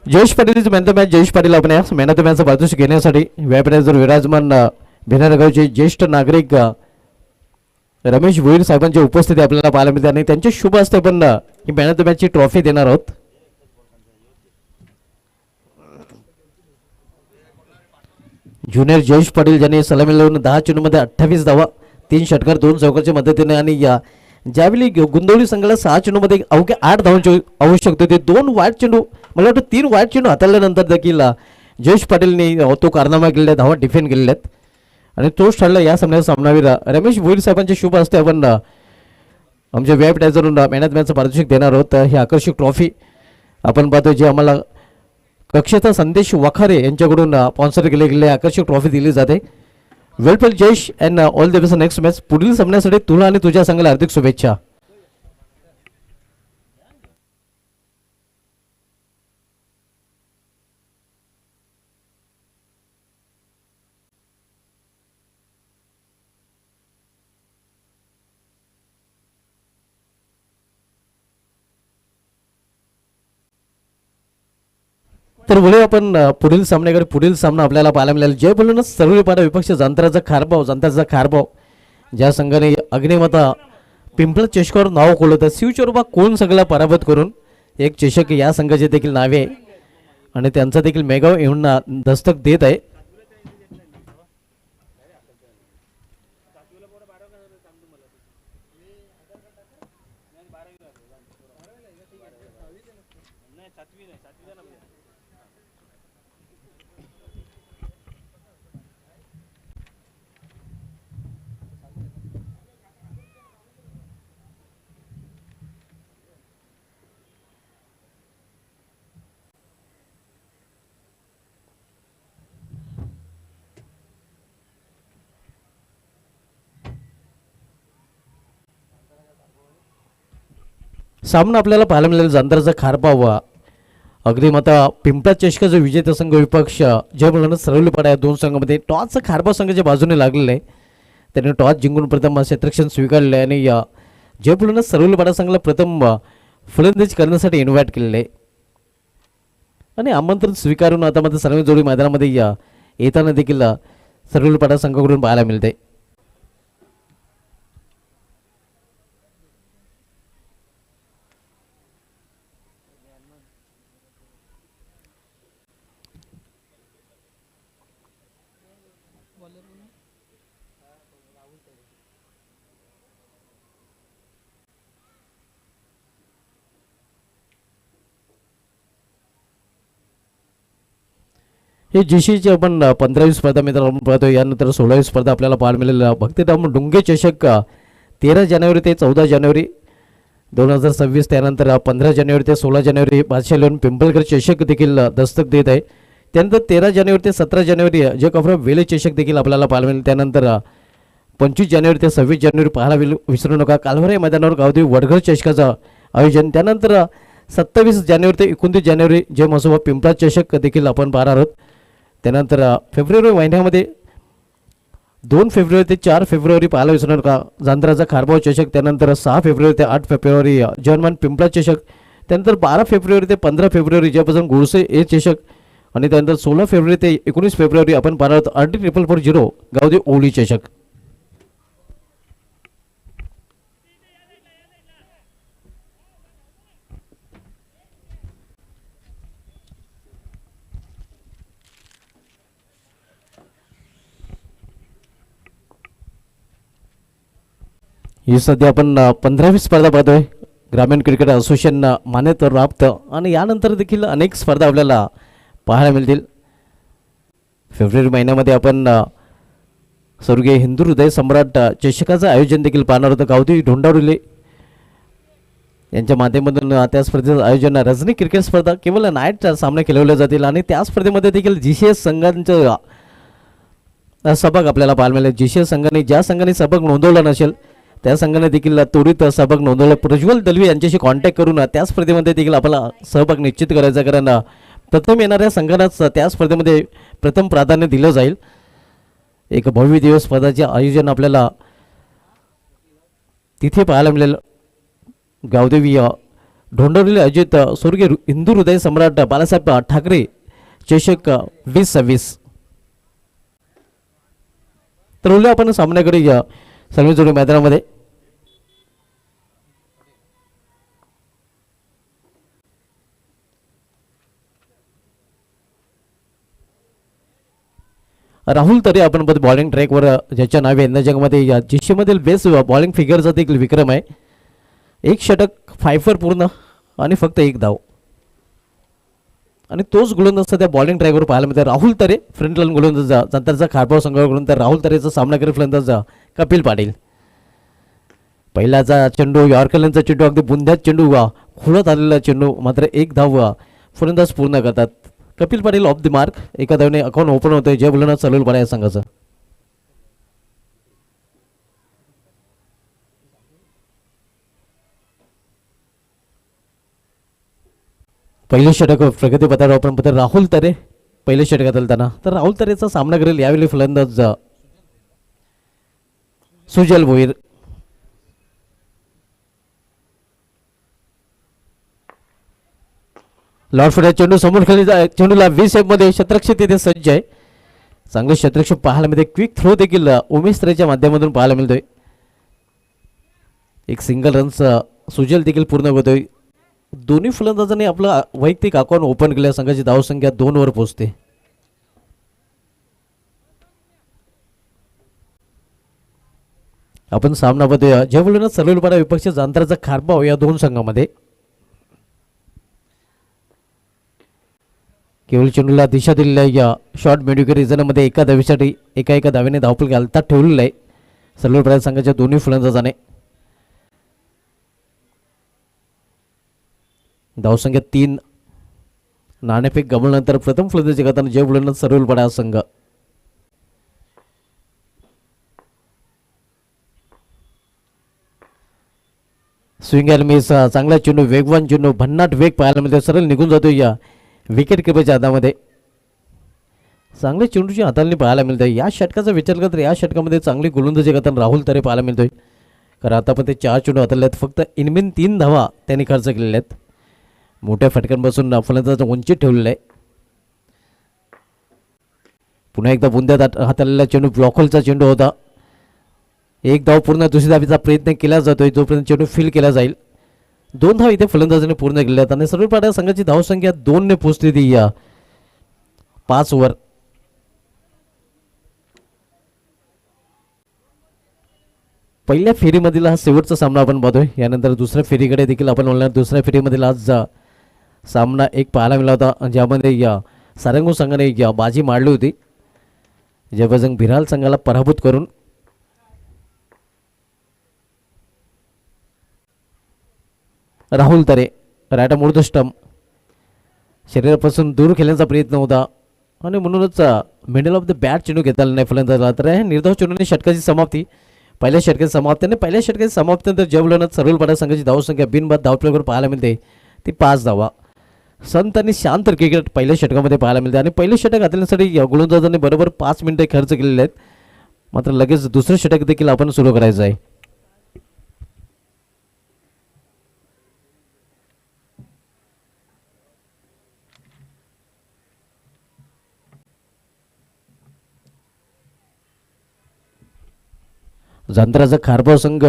Jayesh Patil man the match. Jayesh Patil आपण या man of the मॅचचा पारितोषिक घेण्यासाठी व्यापाऱ्याजवळ विराजमान भिनारगावचे ज्येष्ठ नागरिक रमेश भोईर साहेबांची उपस्थिती आपल्याला पाहायला मिळते आणि त्यांच्या शुभ हस्ते आपण he man of the मॅचची trophy देणार आहोत. ज्युनियर जयेश पाटील ज्यांनी सलामी लावून 10 चेंडूमध्ये 28 धावा 3 षटकार 2 चौकारच्या मदतीने आणि ज्यावेळी गुंदवली संघाला 6 चेंडूमध्ये अवघ्या 8 धावांची आवश्यकता होती. 2 वाईट चेंडू मला वाटतं 3 वाईट चेंडू हाताळल्यानंतर देखील जयेश पाटीलने तो कारनामा केलेला धावा डिफेंड केलेल्या आहेत आणि तोच ठरला या सामन्याचा सामनावीर रमेश भोईर साहेबांच्या शुभ हस्ते आपण आमच्या वेब टायझरून मॅन ऑफ द मॅचचं पारितोषिक देणार आहोत. ही आकर्षक ट्रॉफी आपण पाहतो जे आम्हाला कक्षेचा संदेश वखारे यांच्याकडून स्पॉन्सर केले गेले आकर्षक ट्रॉफी दिली जाते. Well played Jayesh and all the best next match. पुढील सामन्यासाठी तुला आणि तुझ्या संघाला हार्दिक शुभेच्छा. तर बोलूया आपण पुढील सामन्याकडे. पुढील सामना आपल्याला पाहायला मिळेल जय बोलून सर्वपाडा विपक्ष जांतराचा खारभाव ज्या संघाने अग्निमाता पिंपळ चषकावर नाव कोलवतं शिवचोरबा कोण संघाला पराभूत करून एक चषक या संघाचे देखील नावे आहे आणि त्यांचा देखील मेगाव येऊन दस्तक देत आहे. सामना आपल्याला पाहायला मिळेल जांतराचा खारपाव अग्निमाता पिंपळा चषकाचा विजेता संघ विपक्ष जय बोलून सरवलीपाडा या दोन संघामध्ये टॉसचा खारपाव संघाच्या बाजूने लागलेला आहे. त्यांनी टॉस जिंकून प्रथम क्षेत्ररक्षण स्वीकारले आणि जय बोलून सरवलीपाडा संघाला प्रथम फलंदाजी करण्यासाठी इन्व्हाइट केलेले आहे आणि आमंत्रण स्वीकारून आता मात्र सर्व जोडी मैदानामध्ये येताना देखील सरवलीपाडा संघाकडून पाहायला मिळते. हे जीशीची आपण 15वी स्पर्धा मित्रांनो पाहतो. यानंतर 16वी स्पर्धा आपल्याला पाहायला मिळेल भक्तिधाम डुंगे चषक 13 जानेवारी ते 14 जानेवारी 2026. त्यानंतर 15 जानेवारी ते 16 जानेवारी बादशाह लोन पिंपळकर चषक देखील दस्तक देत आहे. त्यानंतर 13 जानेवारी ते 17 जानेवारी जे कफरा वेले चषक देखील आपल्याला पाहायला मिळेल. त्यानंतर 25 जानेवारी ते 26 जानेवारी पाहायला विसरू नका कालवारे मैदानावर गावदेवी वडघर चषकाचं आयोजन. त्यानंतर 27 जानेवारी ते 29 जानेवारी जय मसोबा पिंपळा चषक देखील आपण पाहणार आहोत. त्यानंतर फेब्रुवारी महिन्यामध्ये 2 फेब्रुवारी ते 4 फेब्रुवारी पाहायला विसरू नका जांतराचा खारभाव चषक. त्यानंतर 6 फेब्रुवारी ते 8 फेब्रुवारी जवानमान पिंपळा चषक. त्यानंतर 12 फेब्रुवारी ते 15 फेब्रुवारी जयपासून गुळसे ए चषक आणि त्यानंतर 16 फेब्रुवारी ते 19 फेब्रुवारी आपण पाहणार आहोत RD440 गावदेवी ओवळी चषक. ही सध्या आपण 15वी स्पर्धा पाहतोय ग्रामीण क्रिकेट असोसिएशन मान्यता प्राप्त आणि यानंतर देखील अनेक स्पर्धा आपल्याला पाहायला मिळतील. फेब्रुवारी महिन्यामध्ये आपण स्वर्गीय हिंदू हृदय सम्राट चषकाचं आयोजन देखील पाहणार होतं. गावदेवी ढोंडावले यांच्या माध्यमातून त्या स्पर्धेचं आयोजन रजनी क्रिकेट स्पर्धा केवळ नाईट सामने खेळवले जातील आणि त्या स्पर्धेमध्ये देखील GCS संघांचं सहभाग आपल्याला पाहायला मिळेल. GCS संघाने ज्या संघाने सहभाग नोंदवला नसेल त्या संघाने देखील त्वरित सहभाग नोंदवला. प्रज्वल दलवी यांच्याशी कॉन्टॅक्ट करून त्या स्पर्धेमध्ये देखील आपला सहभाग निश्चित करायचा कारण प्रथम येणाऱ्या संघालाच त्या स्पर्धेमध्ये प्रथम प्राधान्य दिलं जाईल. एक भव्य दिवस स्पर्धाचे आयोजन आपल्याला तिथे पाहायला मिळेल. गावदेवी ढोंडवलेले अजित स्वर्गीय हिंदू हृदय सम्राट बाळासाहेब ठाकरे चषक 2026. तर बोलूया आपण सामन्याकडे या सर्वजोडी मैदानामध्ये. राहुल तरे आपण बॉलिंग ट्रॅकवर ज्याच्या नावे यंदा जगामध्ये या जिशीमधील बेस्ट बॉलिंग फिगरचा देखील विक्रम आहे. 1 षटक 5 पूर्ण आणि फक्त 1 धाव आणि तोच गोलंदाज त्या बॉलिंग ट्रॅकवर पाहायला मिळते. राहुल तरे फ्रंटलाईन गोलंदाज नंतरचा खारपाव संघाकडून तर राहुल तरेचा सामना करेल फलंदाज कपिल पाटील. पहिल्याचा चेंडू यॉर्करचा चेंडू अगदी बुंद्यात चेंडू खुळत आलेला चेंडू मात्र 1 धाव फलंदाज पूर्ण करतात. Kapil Patil of the mark. एका धावने अकाउंट ओपन होतोय जय बोलणार चालू पाडा या संघाचं. पहिले षटक प्रगती पथावर आपण राहुल तरे पहिले षटकात आलताना तर राहुल तरेचा सामना करेल यावेळी फलंदाज सुजल भोईर. लॉर्ड फुट चेंडू समोर खाली चेंडूला 20 मध्ये शतरक्षक तिथे सज्ज आहे. चांगले शतरक्षक पाहायला मिळते. क्विक थ्रो देखील उमेश तरेच्या माध्यमातून पाहायला मिळतोय. एक सिंगल रन्स सुजल देखील पूर्ण होतोय. दोन्ही फलंदाजांनी आपलं वैयक्तिक अकाउंट ओपन केल्या. संघाची धावसंख्या 2 वर पोहोचते. आपण सामना बघूया जय बोलणार सर्वलपाडा विपक्ष जांतराचा खारपाव या 2 संघामध्ये. केवळ चेंडूला दिशा दिलेल्या या शॉर्ट मेडिकल रिझनमध्ये एका धावेसाठी एका धावेने धावफलक घालतात ठेवलेलं आहे सर्वलपाडा संघाच्या दोन्ही फलंदाजाने. धावसंख्या 3. नाणेफेक गमवल्यानंतर प्रथम फलंदाजी करताना जय बोलणार सर्वलपाडा संघ. Swing and miss. चांगला चेंडू वेगवान चेंडू भन्नाट वेग पाहायला मिळतो. सरळ निघून जातो या विकेट किपरच्या हातामध्ये. चांगल्या चेंडूची हाताळणी पाहायला मिळते. या षटकाचा विचार करता या षटकामध्ये चांगली गोलंदाजी करताना राहुल तरे पाहायला मिळतोय. कारण आता पण ते 4 चेंडू हाताळले आहेत. फक्त इनमिन 3 धावा त्यांनी खर्च केलेल्या आहेत. मोठ्या फटक्यांपासून फलंदाजाचा वंचित ठेवलेला आहे. पुन्हा एकदा बुंद्यात हाताळलेला चेंडू ब्लॉकहोलचा चेंडू होता. 1 धाव पूर्ण दुसऱ्या धावीचा प्रयत्न केला जातोय जोपर्यंत चेंडू फील केला जाईल. 2 धाव इथे फलंदाजाने पूर्ण केल्या आहेत आणि सर्वलपाडा संघाची धावसंख्या 2 ने पोहोचली ती या 5 वर. पहिल्या फेरीमधील हा शेवटचा सामना आपण पाहतोय. यानंतर दुसऱ्या फेरीकडे देखील आपण बोलणार. दुसऱ्या फेरीमधील आज सामना एक पाहायला मिळाला होता ज्यामध्ये या सारंगू संघाने या बाजी मारली होती. जयबजरंग भिराल संघाला पराभूत करून राहुल तरे रायटा मोड द स्टंप शरीरापासून दूर खेळण्याचा प्रयत्न होता आणि म्हणूनच मिडल ऑफ द बॅट चेंडू घेता आला नाही फलंदाजाला. तर हे निर्धाव चेंडूने षटकाची समाप्ती. पहिल्या षटकाची समाप्ती आणि पहिल्या षटकाची समाप्तीनंतर जयवलनाथ सर्वलपाडा संघाची धावसंख्या बिनबाद धावफलकावर पाहायला मिळते ती 5 धावा. संत आणि शांत क्रिकेट पहिल्या षटकामध्ये पाहायला मिळते आणि पहिलं षटक घालण्यासाठी गोलंदाजांनी बरोबर 5 मिनिटे खर्च केलेले आहेत. मात्र लगेच दुसरं षटक देखील आपण सुरू करायचं आहे. जांतराचा खारपाव संघ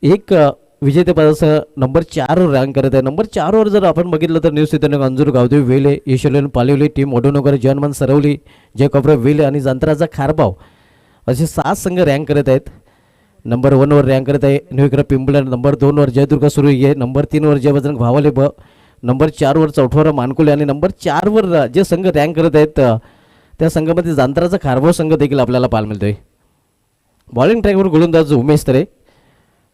एक विजेतेपदासह नंबर 4 वर रँक करत आहे. नंबर 4 वर जर आपण बघितलं तर न्यूज सिद्धन अंजूर गावदेव वेले ईश्वरन पालिवली टीम ओढवणूकर जयनमान सरवली जय कपरे वेले आणि जांतराचा खारपाव असे 7 संघ रँक करत आहेत. नंबर 1 वर रँक करत आहे न्यूक्रा पिंपळण. नंबर 2 वर जयदुर्गा सुरू आहे. नंबर 3 वर जयबजरंग भावाले नंबर 4 वर चौठवरा मानकुले आणि नंबर 4 वर जे संघ रँक करत आहेत त्या संघामध्ये जांतराचा खारपाव संघ देखील आपल्याला पाहायला मिळतोय. बॉलिंग ट्रॅकवर गोलंदाज उमेश तरे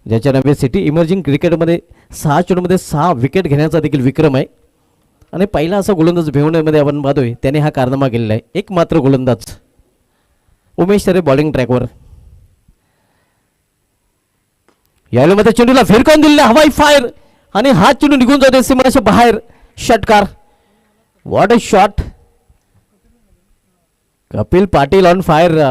ज्याच्या नावे सिटी इमर्जिंग क्रिकेटमध्ये 6 चेंडूमध्ये 6 विकेट घेण्याचा देखील विक्रम आहे आणि पहिला असा गोलंदाज भिवण्यामध्ये आपण पाहतोय त्याने हा कारनामा केलेला आहे. एक मात्र गोलंदाज उमेश तरे बॉलिंग ट्रॅकवर. यावेळेमध्ये चेंडूला फिरकावून दिलेला हवाई फायर आणि हा चेंडू निघून जातो सीमारेषे बाहेर. षटकार. What a shot. Kapil Patil on fire.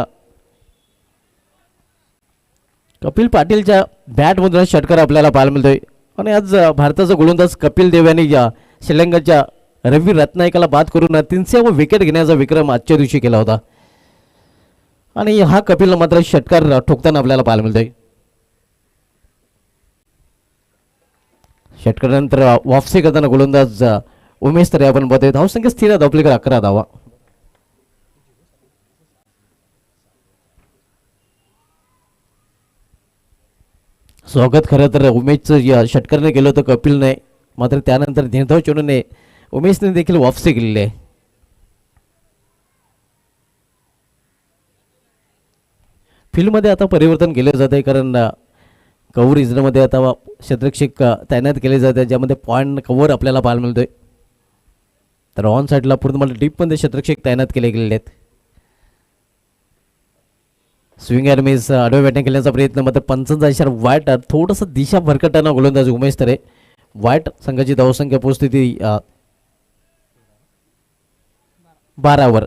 Kapil पाटीलच्या बॅटमधून षटकार आपल्याला पाहायला मिळतोय. आणि आज भारताचा गोलंदाज कपिल देव यांनी या श्रीलंकेच्या रवी रत्नायकाला बाद करून 300वा विकेट घेण्याचा विक्रम आजच्या दिवशी केला होता. आणि हा कपिलला मात्र षटकार ठोकताना आपल्याला पाहायला मिळतोय. षटकारानंतर वापसी करताना गोलंदाज उमेश तरे आपण बघतोय. धावसंख्या स्थिर आहे आपल्याकडे 11 धावा. स्वागत खरं तर उमेशचं या षटकारने केलं होतं कपिलने, मात्र त्यानंतर निर्धाव चेंडूने उमेशने देखील वापसी केलेली आहे. फील्डमध्ये आता परिवर्तन केले जात आहे, कारण कव्हर रिजनमध्ये आता क्षेत्ररक्षक तैनात केले जाते, ज्यामध्ये पॉईंट कव्हर आपल्याला पाहायला मिळतोय. तर ऑन साईडला पूर्ण डीपमध्ये क्षेत्ररक्षक तैनात केले गेलेले आहेत. स्विंग अँड मिस आडवे बॅटिंग केल्याचा प्रयत्न, मात्र पंचांचा इशारा वाईट. थोडंसं दिशा भरकटताना गोलंदाज उमेश तरे. वाईट संघाची धावसंख्या पोहोचते ती 12वर.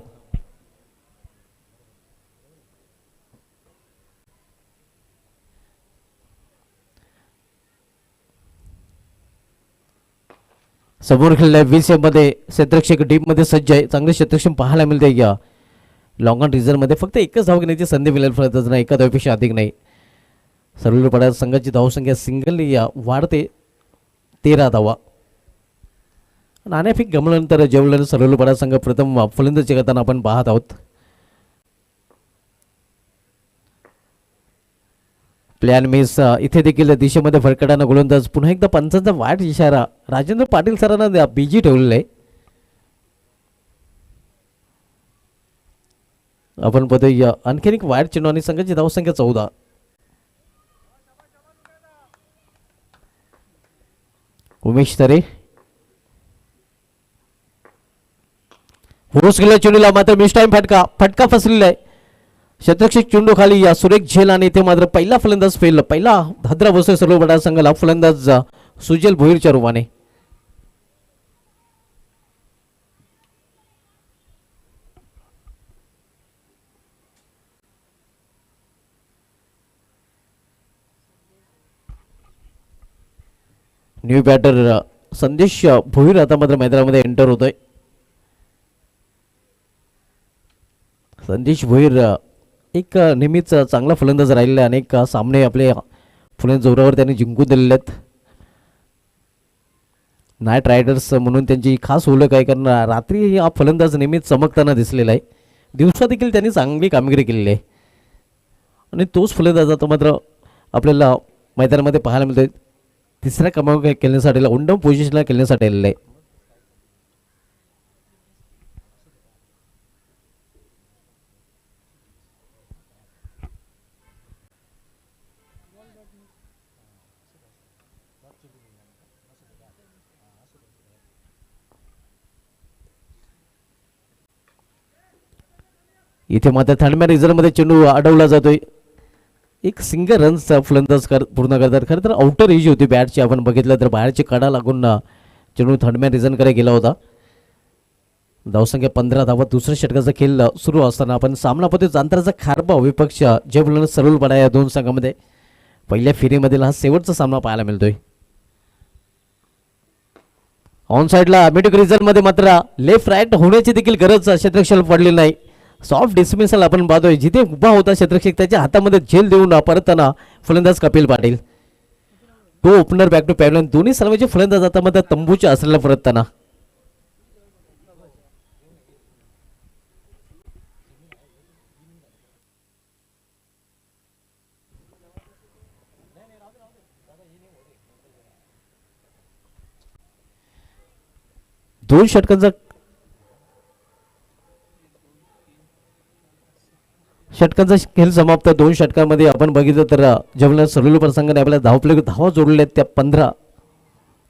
समोर खेळल्या 20 मध्ये क्षेत्ररक्षक टीममध्ये सज्ज आहे. चांगले क्षेत्ररक्षण पाहायला मिळते या लॉंग ऑन रिझनमध्ये. फक्त एकच धाव घेण्याची संधी मिळेल, फरकच नाही, एका धावेपेक्षा अधिक नाही. सर्व पडा संघाची धावसंख्या सिंगल या वाढते 13 धावा. नाणेफेक गमल्यानंतर जेवल्यानंतर सर्व पडा संघ प्रथम फलंदाजी करताना आपण पाहत आहोत. प्लॅन मिस इथे देखील दिशेमध्ये भरकटाना गोलंदाज. पुन्हा एकदा पंचांचा वाईट इशारा राजेंद्र पाटील सरांना बीजी ठेवलेला आहे. आपण बघतोय आणखीन एक वाईट चेंडू आणि संघाची धावसंख्या 14. उमेश तरे हुरूस गेल्या चेंडूला मात्र मिस टाइम फटका फसलेला आहे. क्षेत्ररक्षक चेंडू खाली या सुरेख झेल आणि इथे मात्र पहिला फलंदाज फेल. पहिला धाद्रा बसतोय सर्व बडा संघाला फलंदाज सुजल भोईरच्या रूपाने. न्यू बॅटर संदेश भोईर आता मात्र मैदानामध्ये एंटर होतोय. संदेश भोईर एक नेहमीच चांगला फलंदाज राहिलेला आहे. अनेक सामने आपले फलंदाज जोरावर त्यांनी जिंकून दिलेले आहेत. नाईट रायडर्स म्हणून त्यांची खास ओळख आहे, कारण रात्री हा फलंदाज नेहमीच चमकताना दिसलेला आहे. दिवसा देखील त्यांनी चांगली कामगिरी केलेली आहे. आणि तोच फलंदाज आता मात्र आपल्याला मैदानामध्ये पाहायला मिळतोय. तिसऱ्या क्रमांक खेळण्यासाठी उंडम पोझिशनला खेळण्यासाठी आलेलं आहे. इथे मात्र थर्डमॅन रिझल्टमध्ये चेंडू अडवला जातोय. एक सिंगल रन्स फलंदाज पूर्ण करतात. खरं तर आउटर एज होती बॅटची. आपण बघितलं तर बाहेरची कडा लागून चेंडू थर्डमॅन रिझनकडे गेला होता. धावसंख्या 15 धावा. दुसऱ्या षटकाचा खेळ सुरू असताना आपण सामना पद्धती अंतराचा खारबा विपक्ष जे बोलणं सरळ पडा या दोन संघामध्ये पहिल्या फेरीमधील हा शेवटचा सामना पाहायला मिळतोय. ऑन साईडला मिडिक रिझल्टमध्ये मात्र लेफ्ट राईट होण्याची देखील गरज क्षेत्ररक्षक पडलेली नाही. सॉफ्ट डिसमिसल आपण पाहतोय. जिथे उभा होता क्षेत्ररक्षक त्याच्या हातामध्ये झेल देऊन परतताना फलंदाज कपिल पाटील. तो ओपनर बॅक टू पॅव्हलियन. दोन्ही सर्वांचे फलंदाज आता मध्ये तंबूच्या असलेला परतताना. दोन षटकांचा खेळ समाप्त. 2 षटकांमध्ये आपण बघितलं तर जवळ सरळ प्रसंगाने आपल्या धावा जोडल्या त्या 15.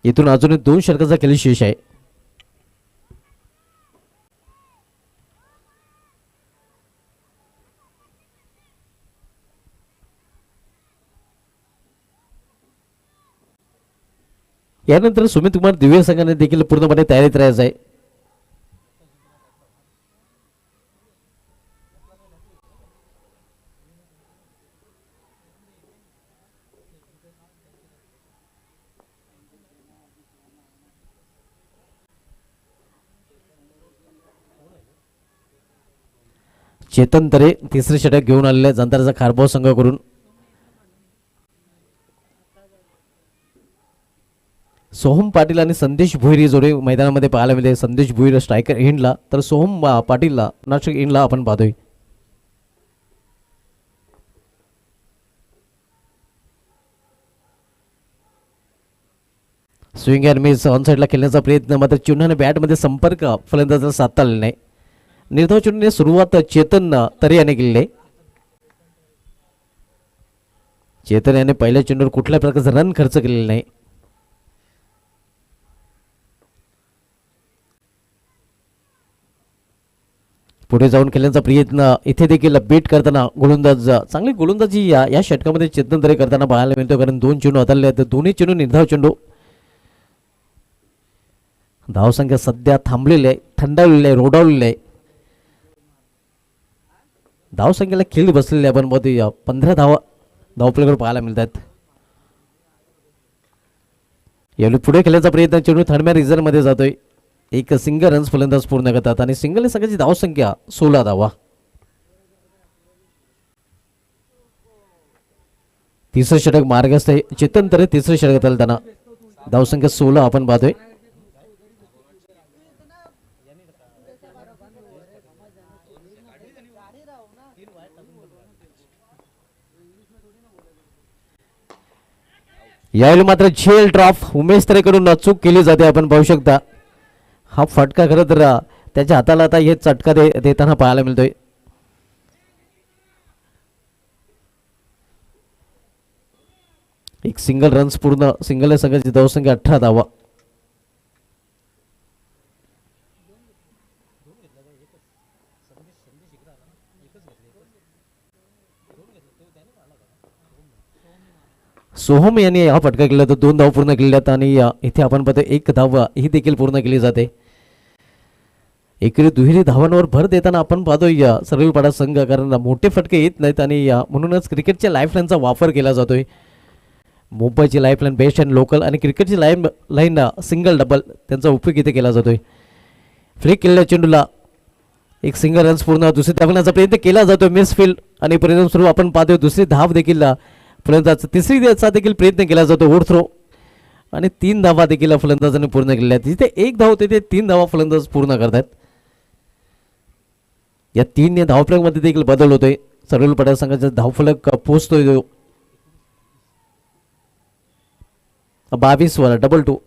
इथून अजूनही 2 षटकांचा खेळ शेष आहे. यानंतर सुमित कुमार दिव्य संघाने देखील पूर्णपणे तयारीत राहायचं आहे. चेतन तरे तिसरे षटक घेऊन आलेले जंताराचा खारबाव संघ करून. सोहम पाटील आणि संदेश भुईर जोडे मैदानामध्ये पाहायला मिळते. संदेश भुईर स्ट्रायकर एंडला तर सोहम पाटीलला नाशिक एंडला आपण पाहतोय. स्विंग अँड मिस ऑन साईडला खेळण्याचा प्रयत्न मात्र चेंडूने बॅटमध्ये संपर्क फलंदाजाला साधता आलेला नाही. निर्धाव चेंडूने सुरुवात चेतन तरे याने केलेली आहे. चेतन याने पहिल्या चेंडूवर कुठल्या प्रकारचा रन खर्च केलेला नाही. पुढे जाऊन खेळण्याचा प्रयत्न इथे देखील बीट करताना गोलंदाज चांगली गोलंदाजी या षटकामध्ये चेतन तरे करताना पाहायला मिळतो. कारण दोन चेंडू हाताळले आहेत. दोन्ही चेंडू निर्धाव चेंडू. धावसंख्या सध्या थांबलेली आहे, थंडावलेली आहे, रोडावलेली आहे. धावसंख्येला खीळ बसलेली आहे. आपण बघूया 15 धावपलीकडे पाहायला मिळतात. यावेळी पुढे खेळण्याचा प्रयत्न चेंडू थर्डमॅन रिझर्व मध्ये जातोय. एक सिंगल रन्स फलंदाज पूर्ण करतात आणि सिंगल सगळ्याची धावसंख्या 16 धावा. तिसरं षटक मार्गस्थ आहे चेतन तरे. तिसरं षटक चालताना धावसंख्या 16 आपण पाहतोय. यावेळी मात्र झेल ड्रॉप उमेश तरेकडून चूक केली जाते. आपण पाहू शकता हा फटका खरं तर त्याच्या हाताला आता हे चटका देताना पाहायला मिळतोय. एक सिंगल रन्स पूर्ण. सिंगल संघाची धावसंख्या 18 धावा. सोहम यांनी हा फटका केला तर 2 धाव पूर्ण केल्यात आणि इथे आपण पाहतो 1 धाव ही देखील पूर्ण केली जाते. एकेरी दुहेरी धावांवर भर देताना आपण पाहतोय सर्वेपाडा संघ. कारण मोठे फटके येत नाहीत आणि म्हणूनच क्रिकेटच्या लाईफलाईनचा वापर केला जातोय. मुंबईची लाईफलाईन बेस्ट अँड लोकल आणि क्रिकेटची लाईन सिंगल डबल त्यांचा उपयोग इथे केला जातोय. फ्लिक केलेल्या चेंडूला एक सिंगल रन्स पूर्ण. दुसरी धावण्याचा प्रयत्न केला जातोय मिस फील्ड आणि परिणामस्वरूप आपण पाहतोय दुसरी धाव देखील फलंदाज. तिसरी धावचा देखील प्रयत्न केला जातो ओव्हर थ्रो आणि 3 धावा देखील फलंदाजाने पूर्ण केलेल्या आहेत. जिथे 1 धाव होते ते 3 धावा फलंदाज पूर्ण करतात. या 3 धावफलकामध्ये देखील बदल होतोय. सर्व पड्या संघाचा धावफलक पोहोचतोय 22 वर डबल 2.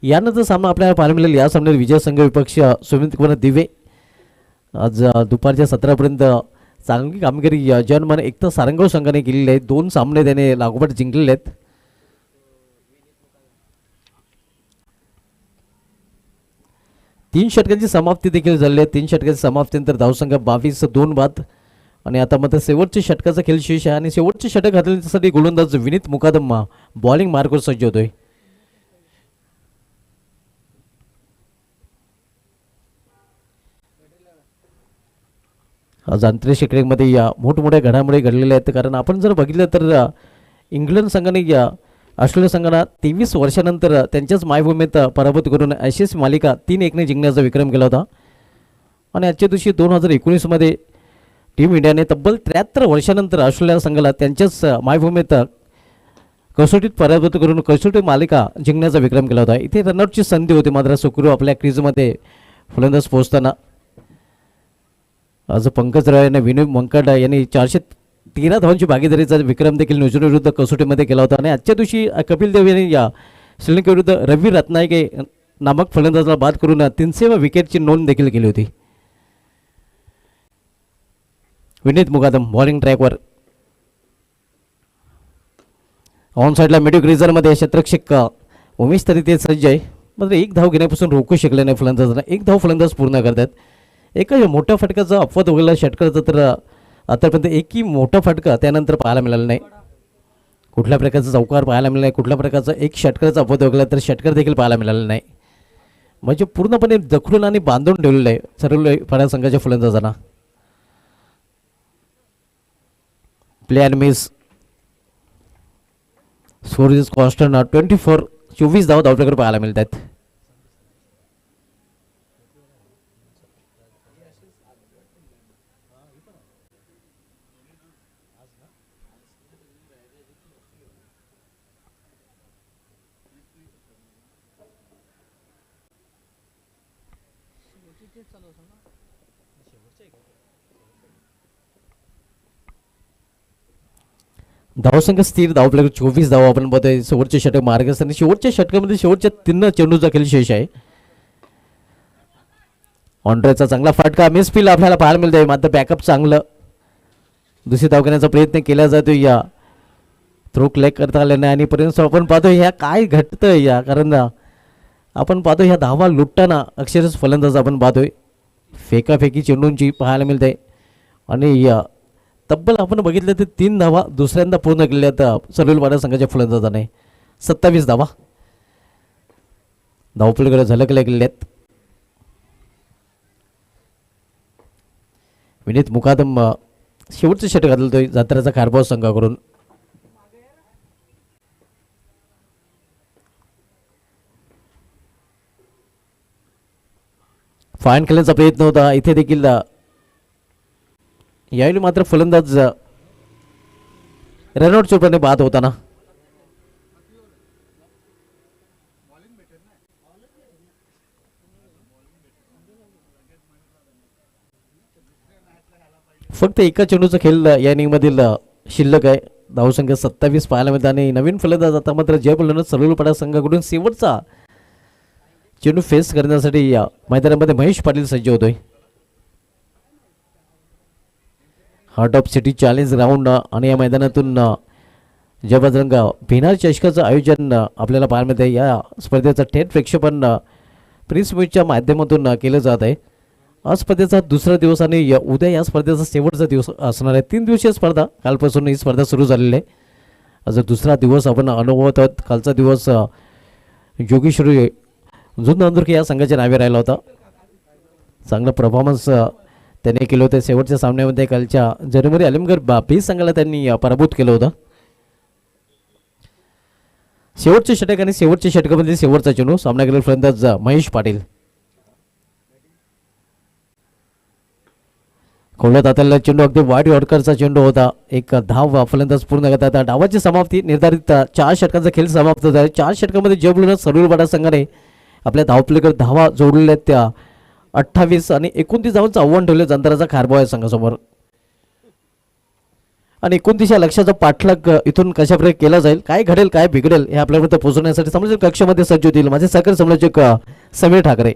यानंतर सामना आपल्याला पाहायला मिळेल. या सामन्यात विजय संघ विपक्ष सुमित कुमार दिवे. आज दुपारच्या 17 पर्यंत चांगली कामगिरी जनमान एकता सारंगाव संघाने केलेली आहे. 2 सामने त्याने लागोपाठ जिंकलेले आहेत. तीन षटकांची समाप्ती देखील झाली आहे. 3 षटकांची समाप्तीनंतर धावसंख्या 22 2 बाद. आणि आता मात्र शेवटच्या षटकाचा खेळ शेष आहे आणि शेवटचे षटक हाताळण्यासाठी गोलंदाज विनीत मुकादम बॉलिंग मार्कवर सज्ज होतोय. आज आंतरराष्ट्रीय क्रिकेटमध्ये या मोठमोठ्या घडामोडी घडलेल्या आहेत. कारण आपण जर बघितलं तर इंग्लंड संघाने ऑस्ट्रेलिया संघाला 23 वर्षानंतर त्यांच्याच मायभूमीत पराभूत करून ॲशेस मालिका 3-1ने जिंकण्याचा विक्रम केला होता. आणि आजच्या दिवशी 2019मध्ये टीम इंडियाने तब्बल 73 वर्षानंतर ऑस्ट्रेलिया संघाला त्यांच्याच मायभूमीत कसोटीत पराभूत करून कसोटी मालिका जिंकण्याचा विक्रम केला होता. इथे रनआउटची संधी होती मात्र सुखरू आपल्या क्रीजमध्ये फलंदाज पोहोचताना आज पंकज रॉय आणि विनोद मंकड यांनी 413 धावांची भागीदारीचा विक्रम देखील न्यूझीलंड विरुद्ध कसोटीमध्ये केला होता. आणि आजच्या दिवशी कपिल देव यांनी श्रीलंकेविरुद्ध रवी रत्नायके नामक फलंदाजाला बाद करून 300व्या विकेटची नोंद देखील केली होती. विनीत मुकादम बॉलिंग ट्रॅकवर. ऑन साईडला मिडिल क्रीजरमध्ये क्षेत्ररक्षक उमेश तरी ते सज्ज आहे. मात्र 1 धाव घेण्यापासून रोखू शकले नाही फलंदाजांना. 1 धाव फलंदाज पूर्ण करतात. एका मोठ्या फटकाचा अपवाद वगैरे षटकाचा तर आतापर्यंत एकही मोठा फटका त्यानंतर पाहायला मिळाला नाही. कुठल्या प्रकारचा चौकार पाहायला मिळाला नाही. कुठल्या प्रकारचा एक षटकाचा अपवाद वगैरे तर षटकार देखील पाहायला मिळाला नाही. म्हणजे पूर्णपणे जखडून आणि बांधून ठेवलेलं आहे सर्व फळ्या संघाच्या फलंदाजांना. Play and miss. Score is constant 24 24 धावा धावपल्याकडे पाहायला मिळत आहेत. धावसंख्या स्थिर धावपल्याकडे 24 धावा आपण बघतोय. शेवटचे षटक मार्गस्थ आणि शेवटच्या षटकामध्ये शेवटच्या 3 चेंडूचा खेळ शेष आहे. ऑन्ड्रेचा चांगला फटका मिसफील आपल्याला पाहायला मिळतोय. मात्र बॅकअप चांगलं दुसरी धाव घेण्याचा प्रयत्न केला जातो. या थ्रो क्लॅक करता आले नाही आणि पर्यंत आपण पाहतो ह्या काय घटतंय या कारण आपण पाहतो ह्या धावा लुटताना अक्षरशः फलंदाज आपण पाहतोय फेकाफेकी चेंडूंची पाहायला मिळते. आणि या तब्बल आपण बघितलं तर 3 धावा दुसऱ्यांदा पूर्ण केल्या आहेत सलूलवाडा संघाच्या फलंदाजाने. 27 धावा धावपलीकडे झलकल्या गेल्या आहेत. विनीत मुकादम शेवटचं षटक घालतोय जात्रेचा कारभार संघाकडून. फाईन खेळण्याचा प्रयत्न होता इथे देखील. यावेळी मात्र फलंदाज रनआउट चोपडाने बाद होताना. फक्त एका चेंडूचा खेळ या इनिंगमधील शिल्लक आहे. धावसंख्या 27 पाहायला मिळते आणि नवीन फलंदाज आता मात्र जय बोलणं सलूलपाडा संघाकडून शेवटचा चेंडू फेस करण्यासाठी या मैदानामध्ये महेश पाटील सज्ज होतोय. Heart of city challenge round आणि या मैदानातून जय बजरंग भिनार चषकाचं आयोजन आपल्याला पाहायला मिळते. या स्पर्धेचं थेट प्रक्षेपण प्रिन्स न्यूजच्या माध्यमातून केलं जात आहे. आज स्पर्धेचा दुसरा दिवस आणि उद्या या स्पर्धेचा शेवटचा दिवस असणार आहे. 3 दिवसीय स्पर्धा कालपासून ही स्पर्धा सुरू झालेली आहे. आज दुसरा दिवस आपण अनुभवत आहोत. कालचा दिवस योगेश्वरी जुन अंदुरके या संघाच्या नावे राहिला होता. चांगला परफॉर्मन्स त्यांनी केलं होतं. शेवटच्या सामन्यामध्ये कालच्या जनवरी आलमगड बी संघाला त्यांनी पराभूत केलं होतं. शेवटचे षटक आणि शेवटच्या षटकामध्ये शेवटचा चेंडू सामनाकडील फलंदाज महेश पाटील. खोलत हाताला चेंडू अगदी वाईट यॉर्करचा चेंडू होता. एक धाव फलंदाज पूर्ण करतात. डावाची समाप्ती निर्धारित 4 षटकांचा खेळ समाप्त झाला. 4 षटकामध्ये जय बोलणं सलूलवाडा संघाने आपल्या धावपलीकडे धावा जोडलेल्या त्या 28 आणि 29 धावांचं आव्हान ठेवलं जांताराचा खारबा या संघासमोर. आणि 29 या लक्षाचा पाठलाग इथून कशाप्रकारे केला जाईल, काय घडेल काय बिघडेल हे आपल्यापर्यंत पोहोचवण्यासाठी समालोचक कक्षामध्ये सज्ज होतील माझे सहकारी समालोचक Sameer Thackeray.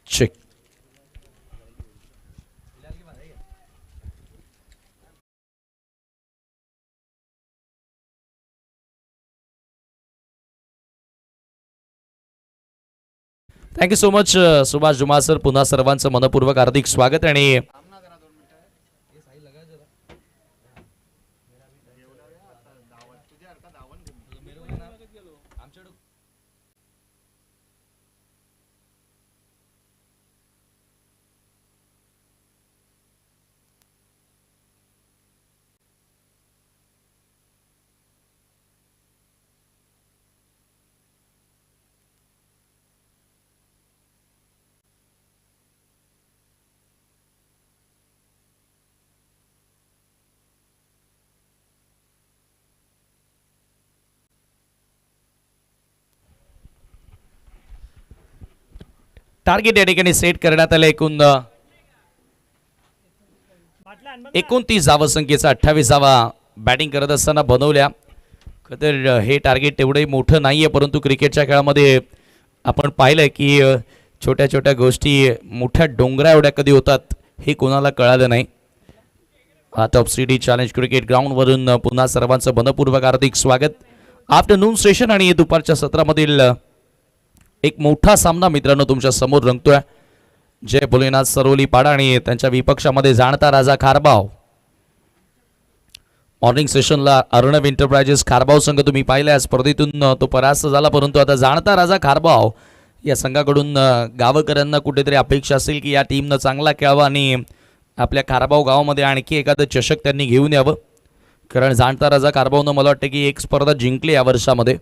Check. Thank you so much Subhash Jumar sir. पुन्हा सर्वांचं मनपूर्वक हार्दिक स्वागत. आणि टार्गेट या ठिकाणी सेट करण्यात आलं. एकूण 29 धावसंख्येचा 28 धावा बॅटिंग करत असताना बनवल्या. तर हे टार्गेट तेवढंही मोठं नाही आहे, परंतु क्रिकेटच्या खेळामध्ये आपण पाहिलं की छोट्या छोट्या गोष्टी मोठ्या डोंगरा एवढ्या कधी होतात हे कोणाला कळालं नाही. टॉप सिटी चॅलेंज क्रिकेट ग्राउंडवरून पुन्हा सर्वांचं मनपूर्वक हार्दिक स्वागत. आफ्टरनून सेशन आणि दुपारच्या सत्रामधील एक मोठा सामना मित्रांनो तुमच्या समोर रंगतोय. जय भोलेनाथ सरोली पाडा आणि त्यांच्या विपक्षामध्ये जाणता राजा खारबाव. मॉर्निंग सेशनला अर्णव एंटरप्राइजेस खारबाव संघ तुम्ही पाहिला स्पर्धेतून तो परास्त झाला, परंतु आता जाणता राजा खारबाव या संघाकडून गावकऱ्यांना कुठेतरी अपेक्षा असेल की या टीमनं चांगला खेळावा आणि आपल्या खारबाव गावामध्ये आणखी एखादं चषक त्यांनी घेऊन यावं. कारण जाणता राजा खारबावनं मला वाटतं की एक स्पर्धा जिंकली या वर्षामध्ये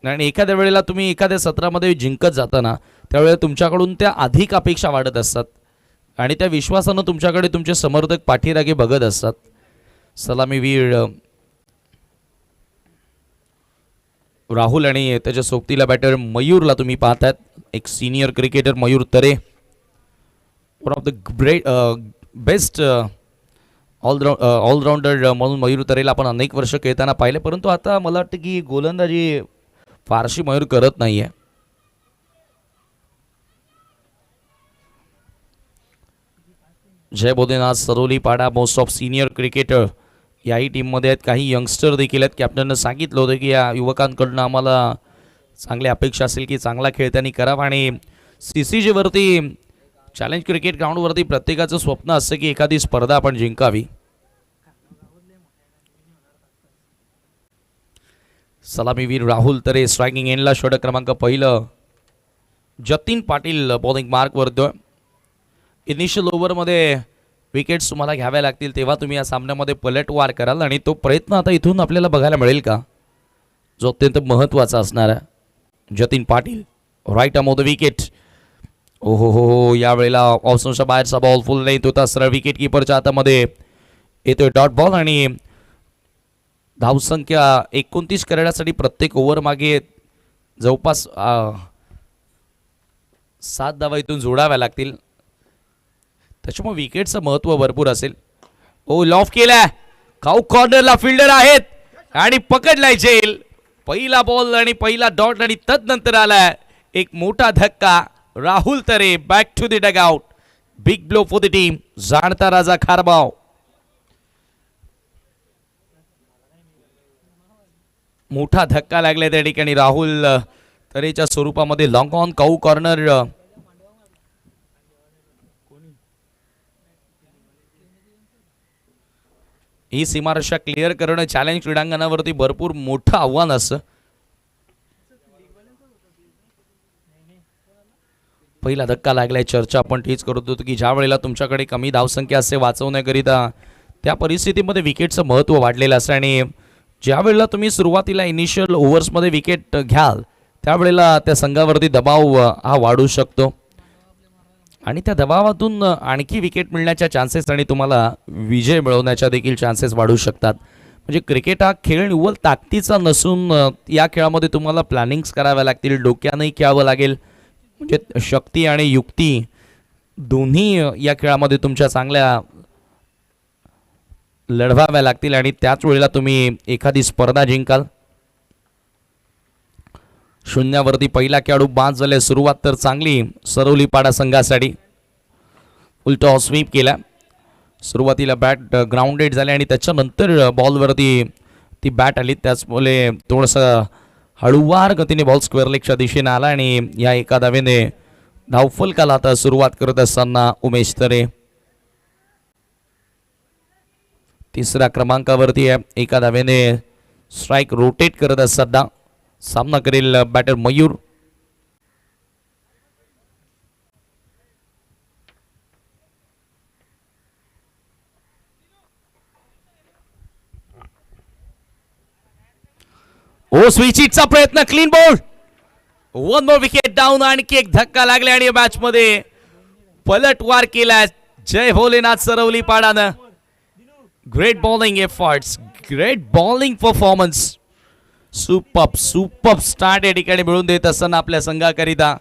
आणि एखाद्या वेळेला तुम्ही एखाद्या सत्रामध्ये जिंकत जाताना त्यावेळेला तुमच्याकडून त्या अधिक अपेक्षा वाढत असतात आणि त्या विश्वासानं तुमच्याकडे तुमचे समर्थक पाठीरागे बघत असतात. सलामीवीर राहुल आणि त्याच्या सोबतीला बॅटर मयूरला तुम्ही पाहतायत. एक senior cricketer Mayur Tare, one of the best allrounder म्हणून मयूर तरेला आपण अनेक वर्ष खेळताना पाहिले, परंतु आता मला वाटतं की गोलंदाजी फारशी मयूर करत नाही आहे. जय भोलेनाथ सरोली पाडा मोस्ट ऑफ सिनियर क्रिकेटर याही टीममध्ये आहेत. काही यंगस्टर देखील आहेत. कॅप्टननं सांगितलं होतं की या युवकांकडून आम्हाला चांगली अपेक्षा असेल की चांगला खेळ त्यांनी करावा आणि CCGवरती चॅलेंज क्रिकेट ग्राउंडवरती प्रत्येकाचं स्वप्न असतं की एखादी स्पर्धा आपण जिंकावी. सलामीवीर राहुल तरे स्ट्रायकिंग एंडला षटक क्रमांक पहिलं. जतीन पाटील बॉलिंग मार्कवर. इनिशियल ओव्हरमध्ये विकेट्स तुम्हाला घ्याव्या लागतील तेव्हा तुम्ही या सामन्यामध्ये पलटवार कराल आणि तो प्रयत्न आता इथून आपल्याला बघायला मिळेल का, जो अत्यंत महत्त्वाचा असणार आहे. जतीन पाटील राईट अमो द विकेट. ओहो हो, यावेळेला ऑप्शनच्या बाहेरचा बॉल फुल लेंथ होता. सरळ विकेट किपरच्या हातामध्ये येतोय डॉट बॉल आणि धावसंख्या 29 करण्यासाठी प्रत्येक ओव्हर मागे जवळपास 7 धावा इथून जोडाव्या लागतील. त्याच्यामुळे विकेटचं महत्त्व भरपूर असेल. ओ लॉफ केलाय, काऊ कॉर्नरला फिल्डर आहेत आणि पकडलाय जेल. पहिला बॉल आणि पहिला डॉट आणि तदनंतर आलाय एक मोठा धक्का. Rahul Tare back to the dugout. Big blow for the team. Janta Raja खारबाव. मोठा धक्का लागलाय त्या ठिकाणी राहुल तरेच्या स्वरूपामध्ये. Long on cow corner. ही सीमारेषा क्लिअर करणं चॅलेंज क्रीडांगणावरती भरपूर मोठं आव्हान असतं. पहिला धक्का लागलाय. चर्चा आपण तीच करत होतो की ज्या वेळेला तुमच्याकडे कमी धावसंख्या असते वाचवण्याकरिता त्या परिस्थितीमध्ये विकेटचं महत्त्व वाढलेलं असतं आणि ज्या वेळेला तुम्ही सुरुवातीला इनिशियल ओव्हर्समध्ये विकेट घ्याल त्यावेळेला त्या संघावरती दबाव हा वाढू शकतो आणि त्या दबावातून आणखी विकेट मिळण्याच्या चान्सेस आणि तुम्हाला विजय मिळवण्याच्या देखील चान्सेस वाढू शकतात. म्हणजे क्रिकेट हा खेळ निव्वळ ताकदीचा नसून या खेळामध्ये तुम्हाला प्लॅनिंग्स कराव्या लागतील, डोक्यानंही खेळावं लागेल. म्हणजे शक्ती आणि युक्ती दोन्ही या खेळामध्ये तुमच्या चांगल्या लढवाव्या लागतील आणि त्याच वेळेला तुम्ही एखादी स्पर्धा जिंकाल. शून्यावरती पहिला खेळाडू बाद झाले. सुरुवात तर चांगली सरोली पाडा संघासाठी. उलटा स्वीप केला. सुरुवातीला बॅट ग्राउंडेड झाले आणि त्याच्यानंतर बॉलवरती ती बॅट आली. त्याचमुळे थोडंसं हळूवार गतीने बॉल स्क्वेअर लेगच्या दिशेने आला आणि या एका धावेने धावफलकाला आता सुरुवात करत असताना उमेश तरे. तिसऱ्या क्रमांकावरती एका धावेने स्ट्राईक रोटेट करत असताना सामना करेल बॅटर मयूर. ओ स्विचिटचा प्रयत्न. Clean ball. One more wicket down. आणखी एक धक्का लागला आणि मॅच मध्ये पलटवार केला जय भोलेनाथ सरवली पाडानं. Great bowling efforts, great bowling performance. Super start या ठिकाणी मिळून देत असताना आपल्या संघाकरिता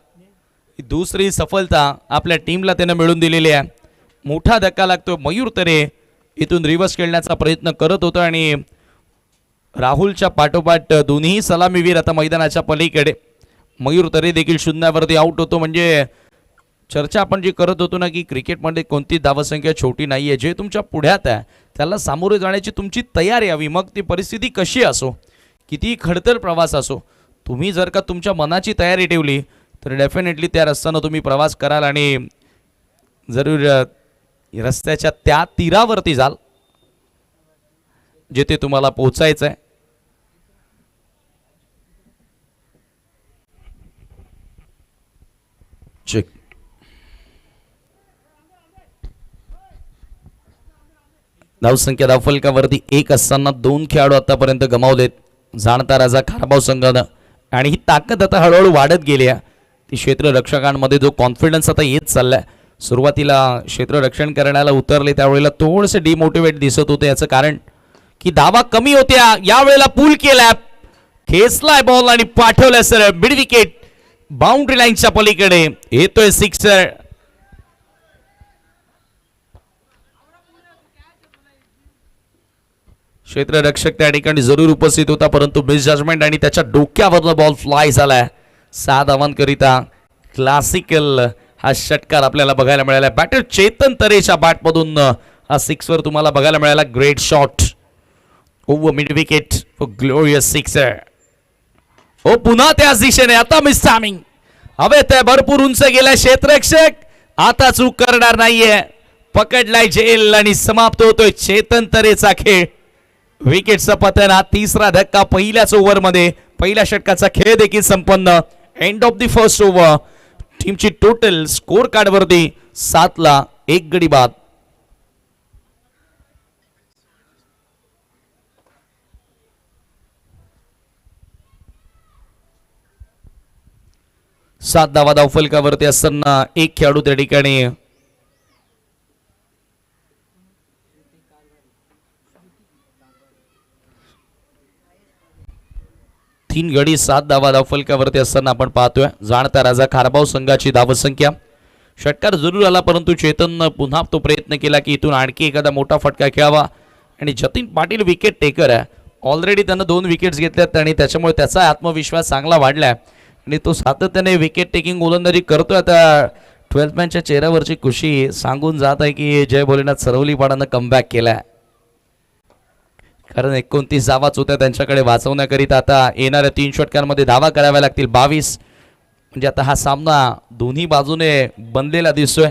दुसरी सफलता आपल्या टीमला त्यानं मिळून दिलेली आहे. मोठा धक्का लागतो. मयूर तरे इथून रिव्हर्स खेळण्याचा प्रयत्न करत होता आणि राहुलच्या पाठोपाठ दोन्ही सलामीवीर आता मैदानाच्या पलीकडे. मयूर तरे देखील शून्यावरती आउट होतो. म्हणजे चर्चा आपण जी करत होतो ना की क्रिकेटमध्ये कोणती धावसंख्या छोटी नाही आहे. जे तुमच्या पुढ्यात आहे त्याला सामोरे जाण्याची तुमची तयारी हवी. मग ती परिस्थिती कशी असो, किती खडतर प्रवास असो, तुम्ही जर का तुमच्या मनाची तयारी ठेवली तर डेफिनेटली त्या रस्त्यानं तुम्ही प्रवास कराल आणि जरूर रस्त्याच्या त्या तीरावरती जाल जिथे तुम्हाला पोहोचायचं आहे. चेक. धावसंख्या धावफलकावरती 1 असताना 2 खेळाडू आतापर्यंत गमावलेत जाणता राजा खारबाव संघानं. आणि ही ताकद आता हळूहळू वाढत गेली आहे. ती क्षेत्ररक्षकांमध्ये जो कॉन्फिडन्स आता येत चाललाय. सुरुवातीला क्षेत्ररक्षण करण्याला उतरले त्यावेळेला थोडेसे डिमोटिवेट दिसत होते. याचं कारण की धावा कमी होत्या. यावेळेला पूल केला, खेचलाय बॉल आणि पाठवलाय सर मिड विकेट बाउंड्री लाईनच्या पलीकडे. येतोय सिक्सर. क्षेत्ररक्षक त्या ठिकाणी जरूर उपस्थित होता परंतु मिसजजमेंट आणि त्याच्या डोक्यावरला बॉल फ्लाय झालाय. 6 धावांकरिता क्लासिकल हा षटकार आपल्याला बघायला मिळाला. बॅटर चेतन तरेच्या बॅटमधून हा सिक्सर तुम्हाला बघायला मिळाला. Great shot over mid wicket for glorious sixer. हो पुन्हा त्याच दिशेने आता मिस टायमिंग. हवे ते भरपूर उंच गेलाय क्षेत्ररक्षक. आता चूक करणार नाहीये. पकडलाय जेल आणि समाप्त होतोय चेतन तरेचा खेळ. विकेटचं पतन. हा तिसरा धक्का पहिल्याच ओव्हरमध्ये. पहिल्या षटकाचा खेळ देखील संपन्न. End of the first over. टीमची टोटल स्कोर कार्ड वरती 7ला 1 गडी बाद. सात धावा धावफलकावरती असताना 1 खेळाडू त्या ठिकाणी तीन गडी 7 धावा धावफलकावरती असताना आपण पाहतोय जाणता राजा खारबाव संघाची धावसंख्या. षटकार जरूर आला परंतु चेतन पुन्हा तो प्रयत्न केला की इथून आणखी एखादा मोठा फटका खेळावा. आणि जतीन पाटील विकेट टेकर आहे. ऑलरेडी त्यानं 2 विकेट्स घेतल्यात आणि त्याच्यामुळे त्याचा आत्मविश्वास चांगला वाढलाय आणि तो सातत्याने विकेट टेकिंग गोलंदाजी करतोय. आता 12th मॅनच्या चेहऱ्यावरची खुशी सांगून जात आहे की जय भोलेनाथ सरवलीपाडानं कमबॅक केलाय. कारण 29 धावाच होत्या त्यांच्याकडे वाचवण्याकरिता आता येणाऱ्या 3 षटकांमध्ये धावा कराव्या लागतील 22. म्हणजे आता हा सामना दोन्ही बाजूने बनलेला दिसतोय.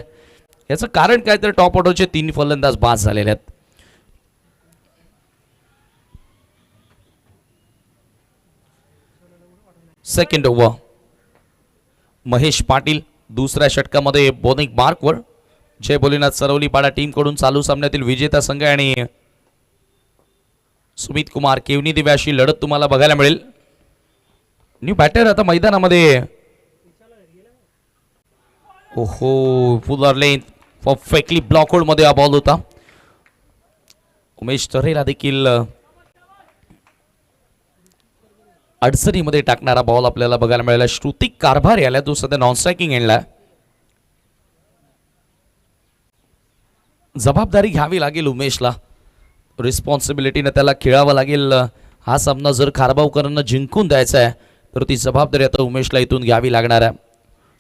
याचं कारण काय तर टॉप ऑर्डरचे 3 फलंदाज बाद झालेले आहेत. Second over. महेश पाटील दुसऱ्या षटकामध्ये बॉलिंग मार्कवर. जय भोलेनाथ सरवलीपाडा टीमकडून चालू सामन्यातील विजेता संघ आणि सुमित कुमार केवनी दिव्याशी लढत तुम्हाला बघायला मिळेल. न्यू बॅटर आता मैदानामध्ये. ओहो फुलर लेन परफेक्टली ब्लॉक होल्ड मध्ये हा बॉल होता. उमेश तरेला देखील अडचणीमध्ये टाकणारा बॉल आपल्याला बघायला मिळाला. श्रुतिक कारभार याला तो सध्या नॉन स्ट्रायकिंग एंडला. जबाबदारी घ्यावी लागेल उमेशला. रिस्पॉन्सिबिलिटीने त्याला खेळावं लागेल. हा सामना जर खारबावकरांना जिंकून द्यायचा आहे तर ती जबाबदारी आता उमेशला इथून घ्यावी लागणार आहे.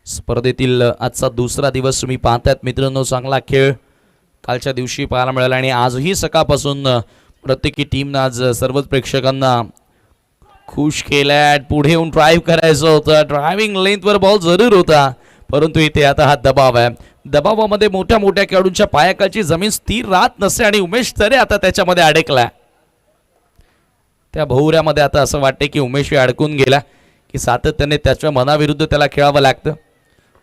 स्पर्धेतील आजचा दुसरा दिवस तुम्ही पाहतायत मित्रांनो. चांगला खेळ कालच्या दिवशी पाहायला मिळाला आणि आजही सकाळपासून प्रत्येकी टीमनं आज सर्वच प्रेक्षकांना खुश केलाय. पुढे येऊन ड्राईव्ह करायचं होतं. ड्रायव्हिंग लेंथवर बॉल जरूर होता परंतु इथे आता हा दबाव आहे. दबावामध्ये मोठ्या मोठ्या खेळाडूंच्या पायाखालची जमीन स्थिर राहत नसते आणि उमेश तरे आता त्याच्यामध्ये अडकलाय. त्या भोवऱ्यामध्ये आता असं वाटते की उमेश अडकून गेला की सातत्याने त्याच्या मनाविरुद्ध त्याला खेळावं लागतं.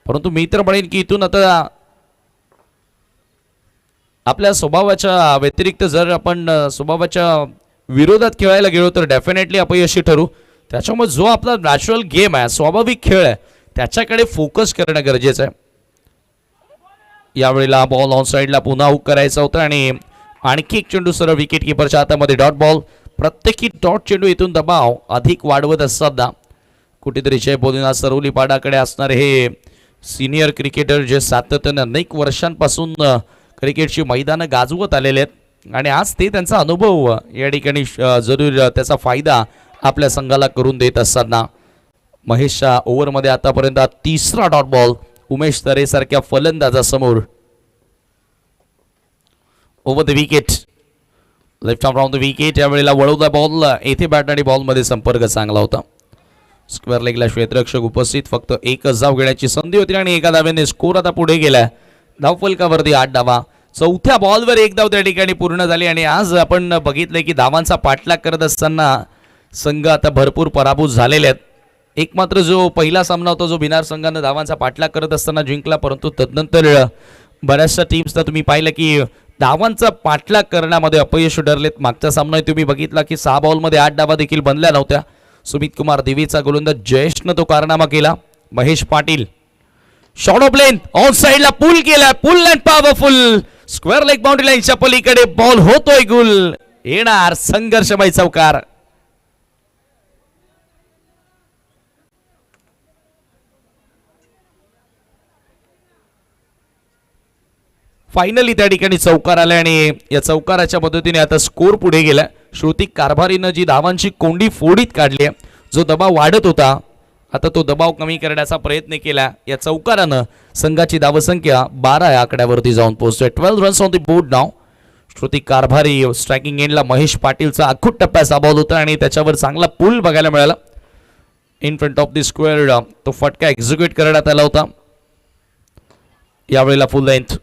परंतु मी तर म्हणेन की इथून आता आपल्या स्वभावाच्या व्यतिरिक्त जर आपण स्वभावाच्या विरोधात खेळायला गेलो तर डेफिनेटली अपयशी ठरू. त्याच्यामुळे जो आपला नॅचरल गेम आहे स्वाभाविक खेळ आहे त्याच्याकडे फोकस करणं गरजेचं आहे. यावेळेला बॉल ऑन साईडला पुन्हा हुक करायचा होता आणि आणखी एक चेंडू सरळ विकेट किपरच्या हातामध्ये. Dot ball. प्रत्येकी डॉट चेंडू इथून दबाव अधिक वाढवत असताना कुठेतरी जय भोलेनाथ सरवलीपाडाकडे असणारे हे सिनियर क्रिकेटर जे सातत्याने अनेक वर्षांपासून क्रिकेटची मैदानं गाजवत आलेले आहेत आणि आज ते त्यांचा अनुभव या ठिकाणी जरूर त्याचा फायदा आपल्या संघाला करून देत असताना महेशच्या ओव्हरमध्ये आतापर्यंत तिसरा डॉट बॉल उमेश तरे सारख्या फलंदाजासमोर. Over the wicket, left arm round the wicket. यावेळेला वळवला बॉल, येथे बॅट आणि बॉलमध्ये संपर्क चांगला होता. स्क्वेअर लेगला क्षेत्ररक्षक उपस्थित, फक्त एकच धाव घेण्याची संधी होती आणि एका धावेने स्कोर आता पुढे गेलाय. धावफलकावरती 8 धावा. चौथ्या बॉलवर एक धाव त्या ठिकाणी पूर्ण झाली आणि आज आपण बघितलंय की धावांचा पाठलाग करत असताना संघ आता भरपूर पराभूत झालेले आहेत. एक मात्र जो पहिला सामना होता जो बिनार संघानं धावांचा पाठलाग करत असताना जिंकला, परंतु तदनंतर बऱ्याचशा टीम्सना तुम्ही पाहिलं की धावांचा पाठलाग करण्यामध्ये अपयश ठरलेत. मागचा सामना तुम्ही बघितला की 6 बॉलमध्ये 8 धावा देखील बनल्या नव्हत्या. सुमित कुमार देवीचा गोलंदाज जयेशनं तो कारनामा केला. Mahesh Patil short of length on साइडला पुल केला, pull and powerful square leg boundary लाईनच्या पलीकडे बॉल होतोय गुल. येणार संघर्षमय चौकार. फायनली त्या ठिकाणी चौकार आला आणि या चौकाराच्या मदतीने आता स्कोर पुढे गेला. श्रुती कारभारीनं जी धावांची कोंडी फोडीत काढली आहे, जो दबाव वाढत होता, आता तो दबाव कमी करण्याचा प्रयत्न केला. या चौकारानं संघाची धावसंख्या 12 या आकड्यावरती जाऊन पोहोचतोय. 12 रन्स ऑन द बोर्ड नाव. श्रुती कारभारी स्ट्रायकिंग एंडला महेश पाटीलचा आखूट टप्प्याचा बॉल होता आणि त्याच्यावर चांगला पुल बघायला मिळाला. In front of the square तो फटका एक्झिक्यूट करण्यात आला होता. यावेळेला फुल लेंथ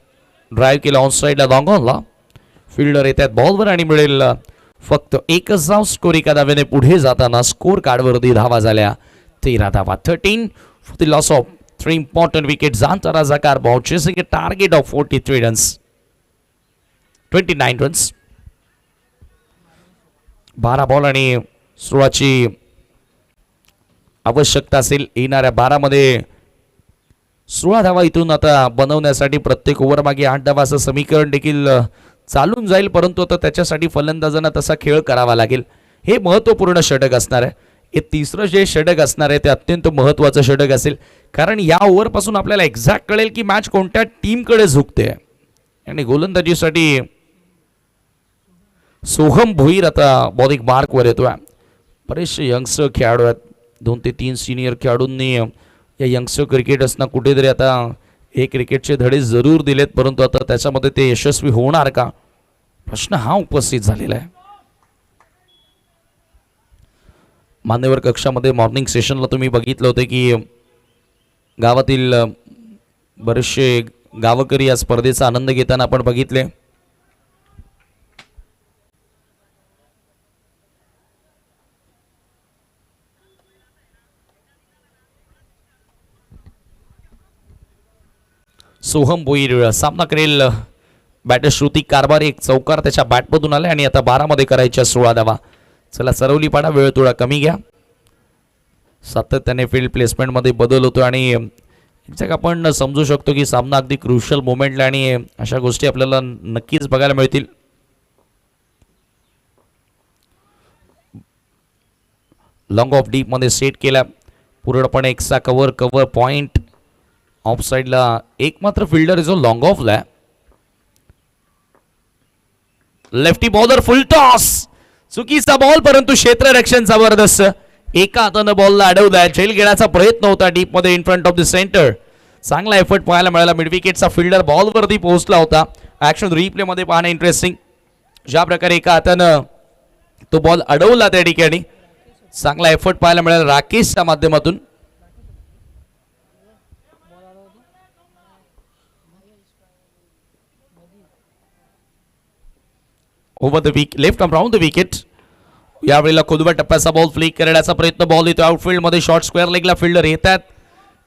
ड्राईव्ह केला ऑन साईडला लॉंग ऑनला. फिल्डर येतात बॉलवर आणि मिळेल फक्त एकच धाव. स्कोर एका धावेने पुढे जाताना स्कोर कार्डवरती धावा झाल्या 13 धावा. 13 for the loss of 3 important wicket. Janta राजाकार बॉल chasing a target of 43 runs, 29 runs. 12 ball आणि 16ची आवश्यकता असेल. येणाऱ्या 12 मध्ये 16 धावा इथून आता बनवण्यासाठी प्रत्येक ओव्हर मागे 8 धावा असं समीकरण देखील चालून जाईल, परंतु आता त्याच्यासाठी फलंदाजांना तसा खेळ करावा लागेल. हे महत्त्वपूर्ण षटक असणार आहे. हे तिसरं जे षटक असणार आहे ते अत्यंत महत्त्वाचं षटक असेल, कारण या ओव्हरपासून आपल्याला एक्झॅक्ट कळेल की मॅच कोणत्या टीमकडे झुकते. आणि गोलंदाजीसाठी सोहम भोईर आता बॉलिंग मार्कवर येतोय. बरेचसे यंगस्टर खेळाडू आहेत. 2 ते 3 सिनियर खेळाडूंनी या यंगस्टर क्रिकेटर्सना कुठेतरी आता हे क्रिकेटचे धडे जरूर दिलेत, परंतु आता त्याच्यामध्ये ते यशस्वी होणार का, प्रश्न हा उपस्थित झालेला आहे. मान्यवर कक्षामध्ये मॉर्निंग सेशनला तुम्ही बघितलं होतं की गावातील बरेचसे गावकरी या स्पर्धेचा आनंद घेताना आपण बघितले. सोहम भोईर सामना करेल. बॅटर श्रुती कारभार. एक चौकार त्याच्या बॅटमधून आला आणि आता 12 मध्ये करायच्या 16 धावा. चला सरवली पाडा, वेळ थोडा कमी घ्या. सातत्याने फील्ड प्लेसमेंटमध्ये बदल होतो आणि आपण समजू शकतो की सामना अगदी क्रुशियल मोमेंटला आणि अशा गोष्टी आपल्याला नक्कीच बघायला मिळतील. लॉंग ऑफ डीप मध्ये सेट केला पूर्णपणे. एक्स्ट्रा कव्हर पॉइंट ऑफ साइडला एक मात्र फिल्डर जो लॉंग ऑफला. लेफ्टी बॉलर फुल टॉस, चुकीचा बॉल, परंतु क्षेत्ररक्षण जबरदस्त. एका हातानं बॉलला अडवलाय. झेल घेण्याचा प्रयत्न होता डीप मध्ये in front of the centre. चांगला एफर्ट पाहायला मिळाला. मिड विकेटचा फिल्डर बॉलवरती पोहोचला होता. ऍक्शन रिप्ले मध्ये पाहणं इंटरेस्टिंग. ज्या प्रकारे एका हातानं तो बॉल अडवला त्या ठिकाणी चांगला एफर्ट पाहायला मिळाला राकेशच्या माध्यमातून. Over the wick left arm round the wicket. यावेळेला खुदवा टप्प्याचा बॉल फ्लिक करण्याचा प्रयत्न. बॉल येतो आउटफील्ड मध्ये. शॉर्ट स्क्वेअर लेगला फिल्डर येतात.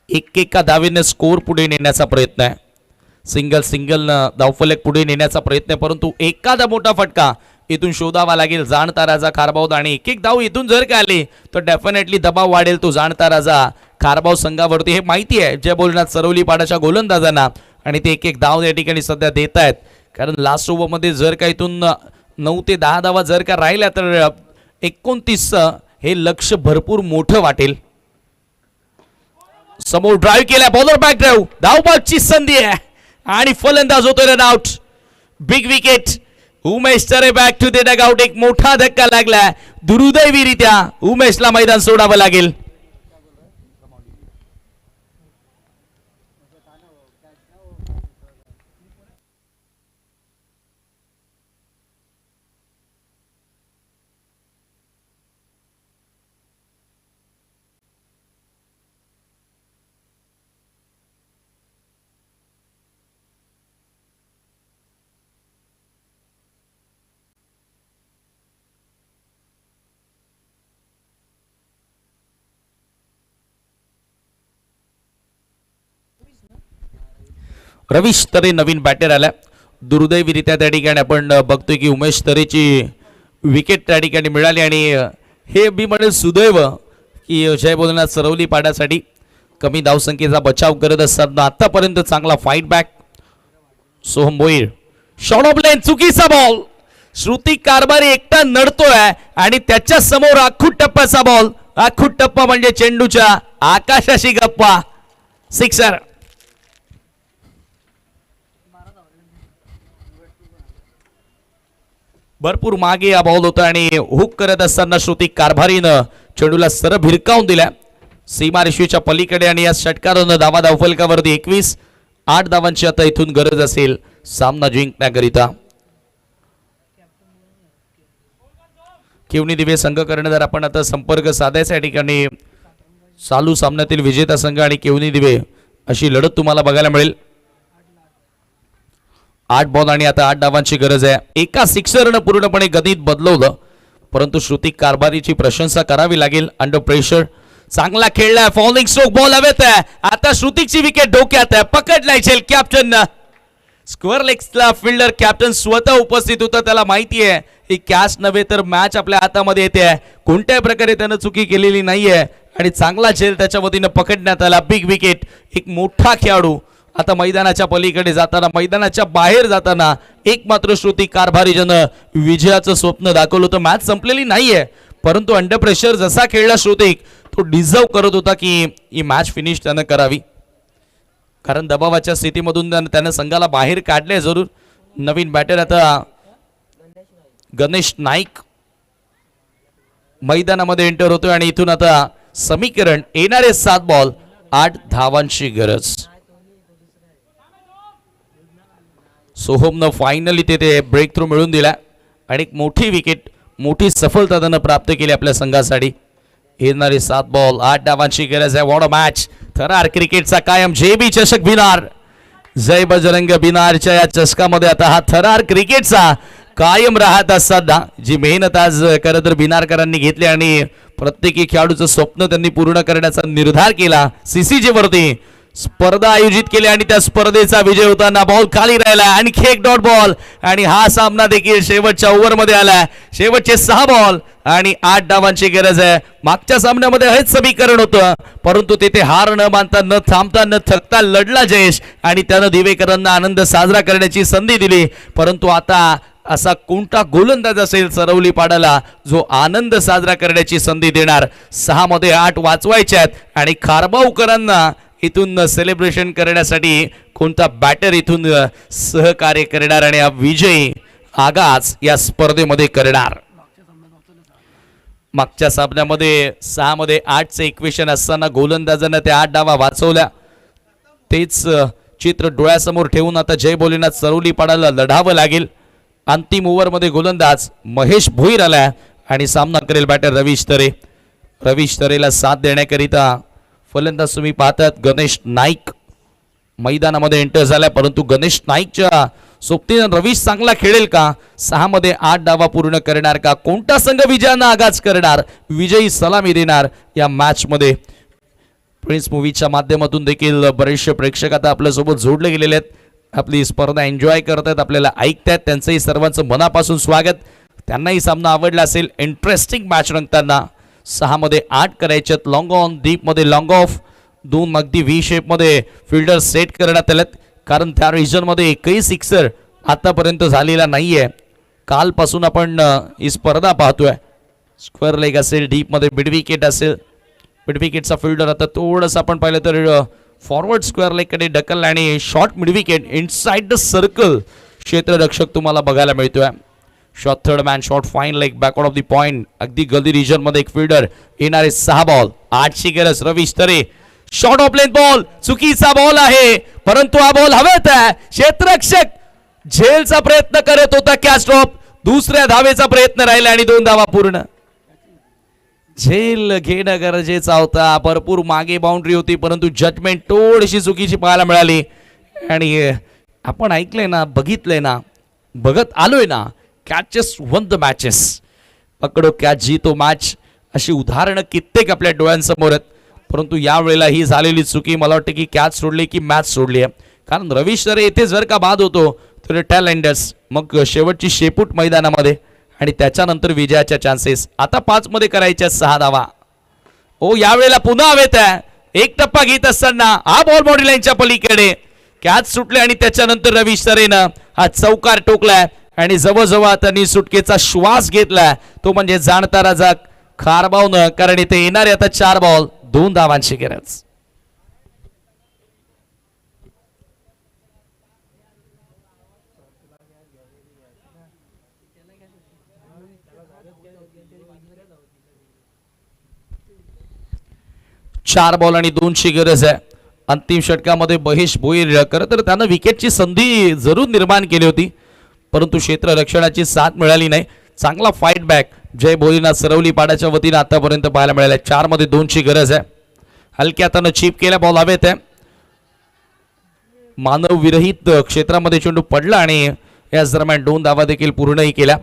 एका धावेने स्कोर पुढे नेण्याचा प्रयत्न आहे. सिंगल धावफलक पुढे नेण्याचा प्रयत्न, परंतु एखादा मोठा फटका इथून शोधावा लागेल. जाणता राजा खारबाव आणि एक धाव इथून जर का आली तर डेफिनेटली दबाव वाढेल तो जाणता राजा खारबाव संघावरती. हे माहिती आहे जय बोलनाथ सरवली पाडाच्या गोलंदाजांना आणि ते एक धाव या ठिकाणी सध्या देत आहेत, कारण लास्ट ओव्हरमध्ये जर का इथून 9 ते 10 धावा जर का राहिल्या तर 29 हे लक्ष भरपूर मोठं वाटेल. समोर ड्राईव्ह केलाय, बॉलर बॅक ड्राईव्ह, धावबादची संधी आहे आणि फलंदाज होतोय run out. Big wicket. Umesh Tare back to the dugout. एक मोठा धक्का लागलाय. दुर्दैवीरित्या उमेशला मैदान सोडावं लागेल. रवीश तरे नवीन बॅटर आला. दुर्दैवीरित्या त्या ठिकाणी आपण बघतोय की उमेश तरेची विकेट त्या ठिकाणी मिळाली आणि हे मी म्हणेल सुदैव की जय बोलनाथ सरवली पाड्यासाठी कमी धावसंख्येचा बचाव करत असताना आतापर्यंत चांगला fight back. Soham Bhoir shot of length, चुकीचा बॉल. श्रुती कारभारी एकटा नडतोय आणि त्याच्या समोर आखूट टप्प्याचा बॉल. आखूट टप्पा म्हणजे चेंडूच्या आकाशाशी गप्पा. सिक्सर. भरपूर मागे हा बॉल होता आणि हुक करत असताना श्रुती कारभारीनं चेंडूला सर भिरकावून दिला सीमा रेषेच्या पलीकडे आणि या षटकारानं धावफलकावरती 21. 8 धावांची आता इथून गरज असेल सामना जिंकण्याकरिता. केवनी दिवे संघ कर्णधार आपण आता संपर्क साधायचा या ठिकाणी. चालू सामन्यातील विजेता संघ आणि केवनी दिवे अशी लढत तुम्हाला बघायला मिळेल. 8 बॉल आणि आता 8 धावांची गरज आहे. एका सिक्सरनं पूर्णपणे गणित बदलवलं, परंतु श्रुती कारभारीची प्रशंसा करावी लागेल. अंडर प्रेशर चांगला खेळलाय. फॉलिंग स्ट्रोक बॉल हवेत आहे. आता श्रुतीची विकेट डोक्यात आहे. पकडलाय झेल कॅप्टन. स्क्वेअर लेग्सला फिल्डर कॅप्टन स्वतः उपस्थित होता. त्याला माहिती आहे ही कॅच नव्हे तर मॅच आपल्या हातामध्ये येते आहे. कोणत्याही प्रकारे त्यानं चुकी केलेली नाहीये आणि चांगला झेल त्याच्या वतीनं पकडण्यात आला. Big wicket. एक मोठा खेळाडू आता मैदानाच्या पलीकडे जाताना, मैदानाच्या बाहेर जाताना एक मात्र श्रुती कारभारी ज्यानं विजयाचं स्वप्न दाखवलं होतं. मॅच संपलेली नाहीये, परंतु अंडर प्रेशर जसा खेळला श्रुतिक तो डिझर्व करत होता की ही मॅच फिनिश त्यानं करावी. कारण दबावाच्या स्थितीमधून त्यानं संघाला बाहेर काढले जरूर. नवीन बॅटर आता गणेश नाईक मैदानामध्ये एंटर होतोय आणि इथून आता समीकरण येणारे 7 बॉल 8 धावांची गरज. सोहमनं फायनली तिथे ब्रेक थ्रू मिळून दिला आणि एक मोठी विकेट, मोठी सफलता त्यानं प्राप्त केली आपल्या संघासाठी. येणारे 7 बॉल 8 धावांची गरज आहे. What a match. थरार क्रिकेटचा कायम JB चषक बिनार. जय बजरंग बिनारच्या या चषकामध्ये आता हा थरार क्रिकेटचा कायम राहत असताना जी मेहनत आज खरं तर बिनारकरांनी घेतली आणि प्रत्येकी खेळाडूचं स्वप्न त्यांनी पूर्ण करण्याचा निर्धार केला. CCG वरती स्पर्धा आयोजित केली आणि त्या स्पर्धेचा विजय होताना बॉल खाली राहिला. आणखी एक डॉट बॉल आणि हा सामना देखील शेवटच्या ओव्हरमध्ये आला. शेवटचे 6 बॉल आणि 8 धावांची गरज आहे. मागच्या सामन्यामध्ये हेच समीकरण होतं, परंतु तिथे हार न मानता, न थांबता, न थकता लढला जयेश आणि त्यानं दिवेकरांना आनंद साजरा करण्याची संधी दिली. परंतु आता असा कोणता गोलंदाज असेल सरवली पाडाला जो आनंद साजरा करण्याची संधी देणार. 6 मध्ये 8 वाचवायचे आहेत आणि खारबावकरांना इथून सेलिब्रेशन करण्यासाठी कोणता बॅटर इथून सहकार्य करणार आणि हा विजयी आगाज या स्पर्धेमध्ये करणार. मागच्या सामन्यामध्ये 6 मध्ये 8चे इक्वेशन असताना गोलंदाजांना त्या 8 डावा वाचवल्या. तेच चित्र डोळ्यासमोर ठेवून आता जय भोलेनाथ सरवली पाडाला लढावं लागेल. अंतिम ओव्हरमध्ये गोलंदाज महेश भोईर आला आणि सामना करेल बॅटर रवीश तरे. रवीश तरेला साथ देण्याकरिता फलंदाज तुम्ही पाहतात गणेश नाईक मैदानामध्ये एंटर झालाय, परंतु गणेश नाईकच्या सोबतीनं रवीश चांगला खेळेल का? 6 मध्ये 8 डावा पूर्ण करणार का? कोणता संघ विजयानं आगाज करणार, विजयी सलामी देणार या मॅच मध्ये? प्रिन्स मूवीच्या माध्यमातून देखील बरेचसे प्रेक्षक आता आपल्यासोबत जोडले गेलेले आहेत. आपली स्पर्धा एन्जॉय करतात, आपल्याला ऐकतात. त्यांचंही सर्वांचं मनापासून स्वागत. त्यांनाही सामना आवडला असेल. इंटरेस्टिंग मॅच रंगताना 6 मध्ये 8 करायच्यात. लॉंग ऑन, डीप मध्ये लॉंग ऑफ, 2 अगदी व्ही शेप मध्ये फिल्डर सेट करण्यात आलेत. कारण त्या रिजन मध्ये एकही सिक्सर आतापर्यंत झालेला नाहीये. कालपासून आपण ही स्पर्धा पाहतोय. स्क्वेअर लेग असेल, डीप मध्ये मिड विकेट असेल, मिड विकेटचा फिल्डर आता थोडंसं आपण पाहिलं तर फॉरवर्ड स्क्वेअर लेगकडे ढकलला आणि short mid wicket inside the circle क्षेत्ररक्षक तुम्हाला बघायला मिळतोय. Shot third man shot fine leg backward of the point अगदी गल्दी रिजन मध्ये एक फिल्डर येणारे 6 बॉल 8ची गरज. रवीश तरे शॉर्ट ऑफ लेंथ बॉल चुकीचा बॉल आहे परंतु हा बॉल हवेत आहे. क्षेत्ररक्षक झेलचा प्रयत्न करत होता कॅच ड्रॉप दुसऱ्या धावेचा प्रयत्न राहिला आणि 2 धावा पूर्ण. झेल घेणं गरजेचा होता. भरपूर मागे बाउंड्री होती परंतु जजमेंट थोडीशी चुकीची पाहायला मिळाली. आणि आपण ऐकलंय ना बघितलंय ना बघत आलोय ना कॅचेस वन द मॅचेस पकडो कॅच जीतो मॅच अशी उदाहरणं कित्येक आपल्या डोळ्यांसमोर आहेत. परंतु यावेळेला ही झालेली चुकी मला वाटतं की कॅच सोडली की मॅच सोडली आहे. कारण रवीश तरे येथे जर का बाद होतो तर टॅलेंडर्स मग शेवटची शेपूट मैदानामध्ये आणि त्याच्यानंतर विजयाच्या चान्सेस. आता 5 मध्ये करायच्या 6 धावा. ओ यावेळेला पुन्हा हवेत आहे. एक टप्पा घेत असताना हा बॉल बॉडी लाईनच्या पलीकडे कॅच सुटले आणि त्याच्यानंतर रवीश तरेनं हा चौकार टोकलाय आणि जवळजवळ त्यांनी सुटकेचा श्वास घेतलाय तो म्हणजे जाणता राजा खारबावनं. कारण इथे येणारे आता 4 बॉल 2 धावांची गरज. चार बॉल आणि 2ची गरज आहे. अंतिम षटकामध्ये महेश भोईर खरं तर त्यानं विकेटची संधी जरूर निर्माण केली होती परंतु क्षेत्ररक्षणाची साथ मिळाली नाही. चांगला फाईट बॅक जय भोईरना सरवली पाड्याच्या वतीनं आतापर्यंत पाहायला मिळाला. 4 मध्ये 2ची गरज आहे. हलक्या हातानं चीप केल्या बॉल हवेत आहे. मानव विरहित क्षेत्रामध्ये चेंडू पडला आणि याच दरम्यान 2 धावा देखील पूर्णही केल्या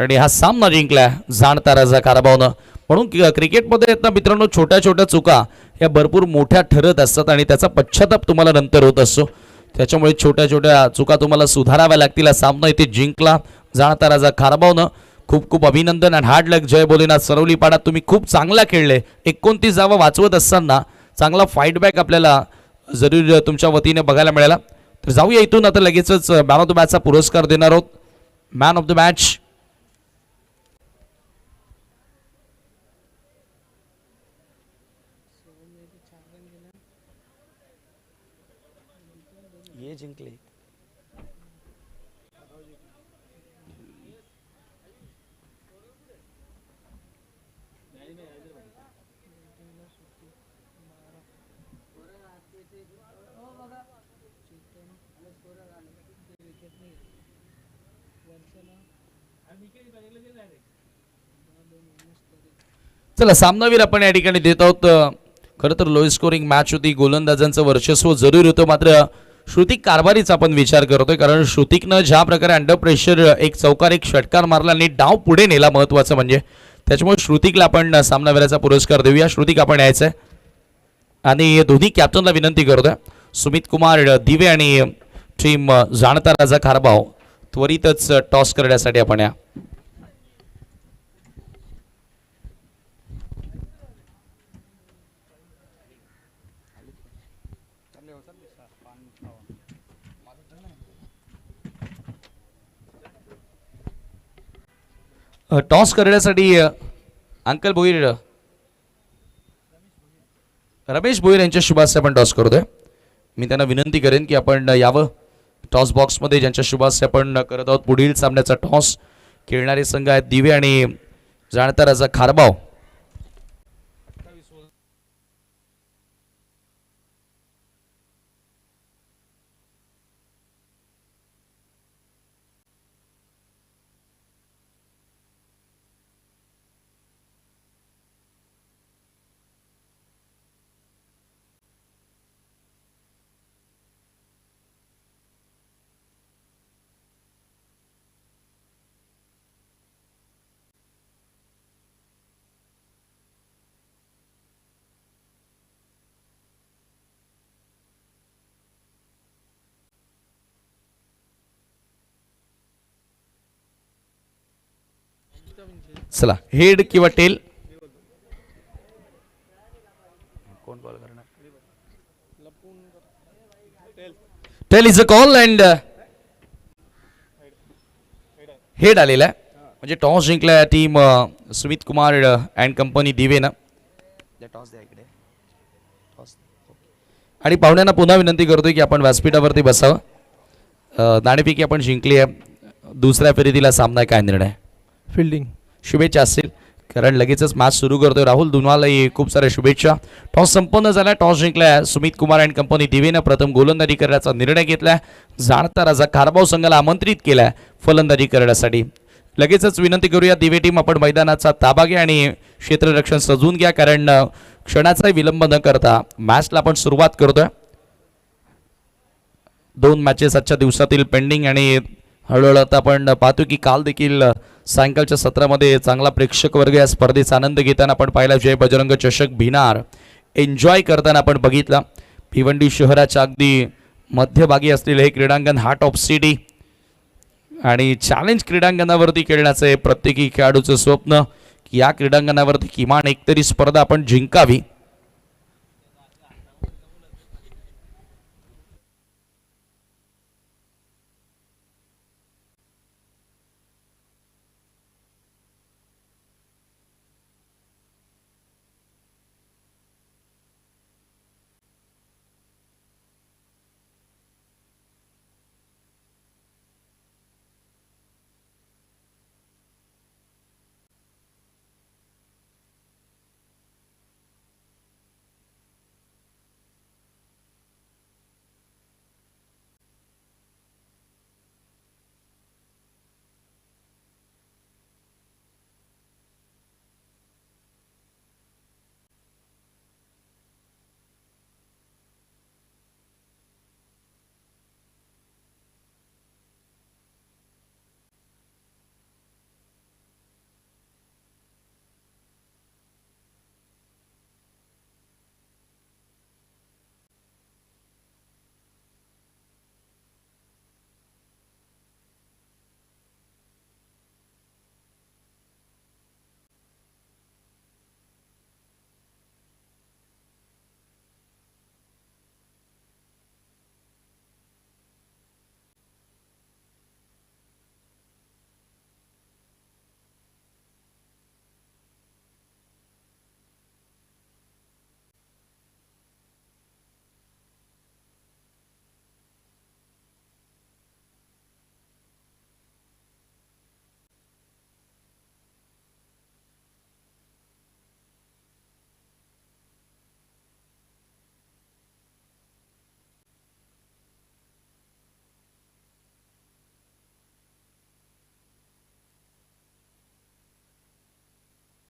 आणि हा सामना जिंकला जाणता राजा कारभावनं. म्हणून क्रिकेटमध्ये ना मित्रांनो छोट्या छोट्या चुका या भरपूर मोठ्या ठरत असतात आणि त्याचा पश्चाताप तुम्हाला नंतर होत असतो. त्याच्यामुळे छोट्या छोट्या चुका तुम्हाला सुधाराव्या लागतील. हा सामना इथे जिंकला जाणता राजा कारभावनं. खूप खूप अभिनंदन आणि हार्ड लक जय बोलेनाथ सरवली पाडात. तुम्ही खूप चांगला खेळले. 29 धावा वाचवत असताना चांगला फाईट बॅक आपल्याला जरूर तुमच्या वतीने बघायला मिळाला. तर जाऊया इथून आता लगेचच मॅन ऑफ द मॅचचा पुरस्कार देणार आहोत. मॅन ऑफ द मॅच ये जिंकले. चला सामनावीर आपण या ठिकाणी देत आहोत. खरं तर लो स्कोरिंग मॅच होती. गोलंदाजांचं वर्चस्व जरूर होतं मात्र श्रुतिक कारभारीचा आपण विचार करतोय कारण श्रुतिकनं ज्या प्रकारे अंडर प्रेशर एक चौकार एक षटकार मारला आणि डाव पुढे नेला महत्वाचं म्हणजे. त्याच्यामुळे श्रुतिकला आपण सामनावीराचा पुरस्कार देऊया. श्रुतिक आपण यायचं आहे आणि दोन्ही कॅप्टनला विनंती करतोय सुमित कुमार दिवे आणि टीम जाणता राजा खारबाव त्वरितच टॉस करण्यासाठी आपण या. टॉस करण्यासाठी अंकल भोईर रमेश भोईर यांच्या शुभास्या आपण टॉस करतोय. मी त्यांना विनंती करेन की आपण यावं टॉस बॉक्समध्ये ज्यांच्या शुभास्या आपण करत आहोत. पुढील सामन्याचा टॉस खेळणारे संघ आहेत दिवे आणि जाणता राजा खारबाव. चला हेड किंवा टेल कोण बॉल करणार. Tail is a call and head आलेला आहे म्हणजे टॉस जिंकला team Sumit Kumar and company दिवेनं. आणि पाहुण्यांना पुन्हा विनंती करतोय की आपण व्यासपीठावरती बसावं. नाणेफेकी आपण जिंकली आहे. दुसऱ्या फेरीतीला सामना काय निर्णय? फिल्डिंग. शुभेच्छा असतील, कारण लगेचच मॅच सुरू करतोय. राहुल दुनवालाही खूप साऱ्या शुभेच्छा. टॉस संपन्न झाला. टॉस जिंकलाय सुमित कुमार अँड कंपनी दिवेनं प्रथम गोलंदाजी करण्याचा निर्णय घेतलाय. जाणता राजा कारभाव संघाला आमंत्रित केलाय फलंदाजी करण्यासाठी. लगेचच विनंती करूया दिवे टीम, आपण मैदानाचा ताबा घ्या आणि क्षेत्ररक्षण सजवून घ्या, कारण क्षणाचाही विलंब न करता मॅचला आपण सुरुवात करतोय. 2 मॅचेस आजच्या दिवसातील पेंडिंग आणि हळूहळू आता आपण पाहतो की काल देखील सायंकाळच्या सत्रामध्ये चांगला प्रेक्षक वर्ग या स्पर्धेचा आनंद घेताना आपण पाहिला. जय बजरंग चषक भिनार एन्जॉय करताना आपण बघितलं. भिवंडी शहराच्या अगदी मध्यभागी असलेले हे क्रीडांगण हार्ट ऑफ सिटी आणि चॅलेंज क्रीडांगणावरती खेळण्याचे प्रत्येकी खेळाडूचं स्वप्न की या क्रीडांगणावरती किमान एकतरी स्पर्धा आपण जिंकावी.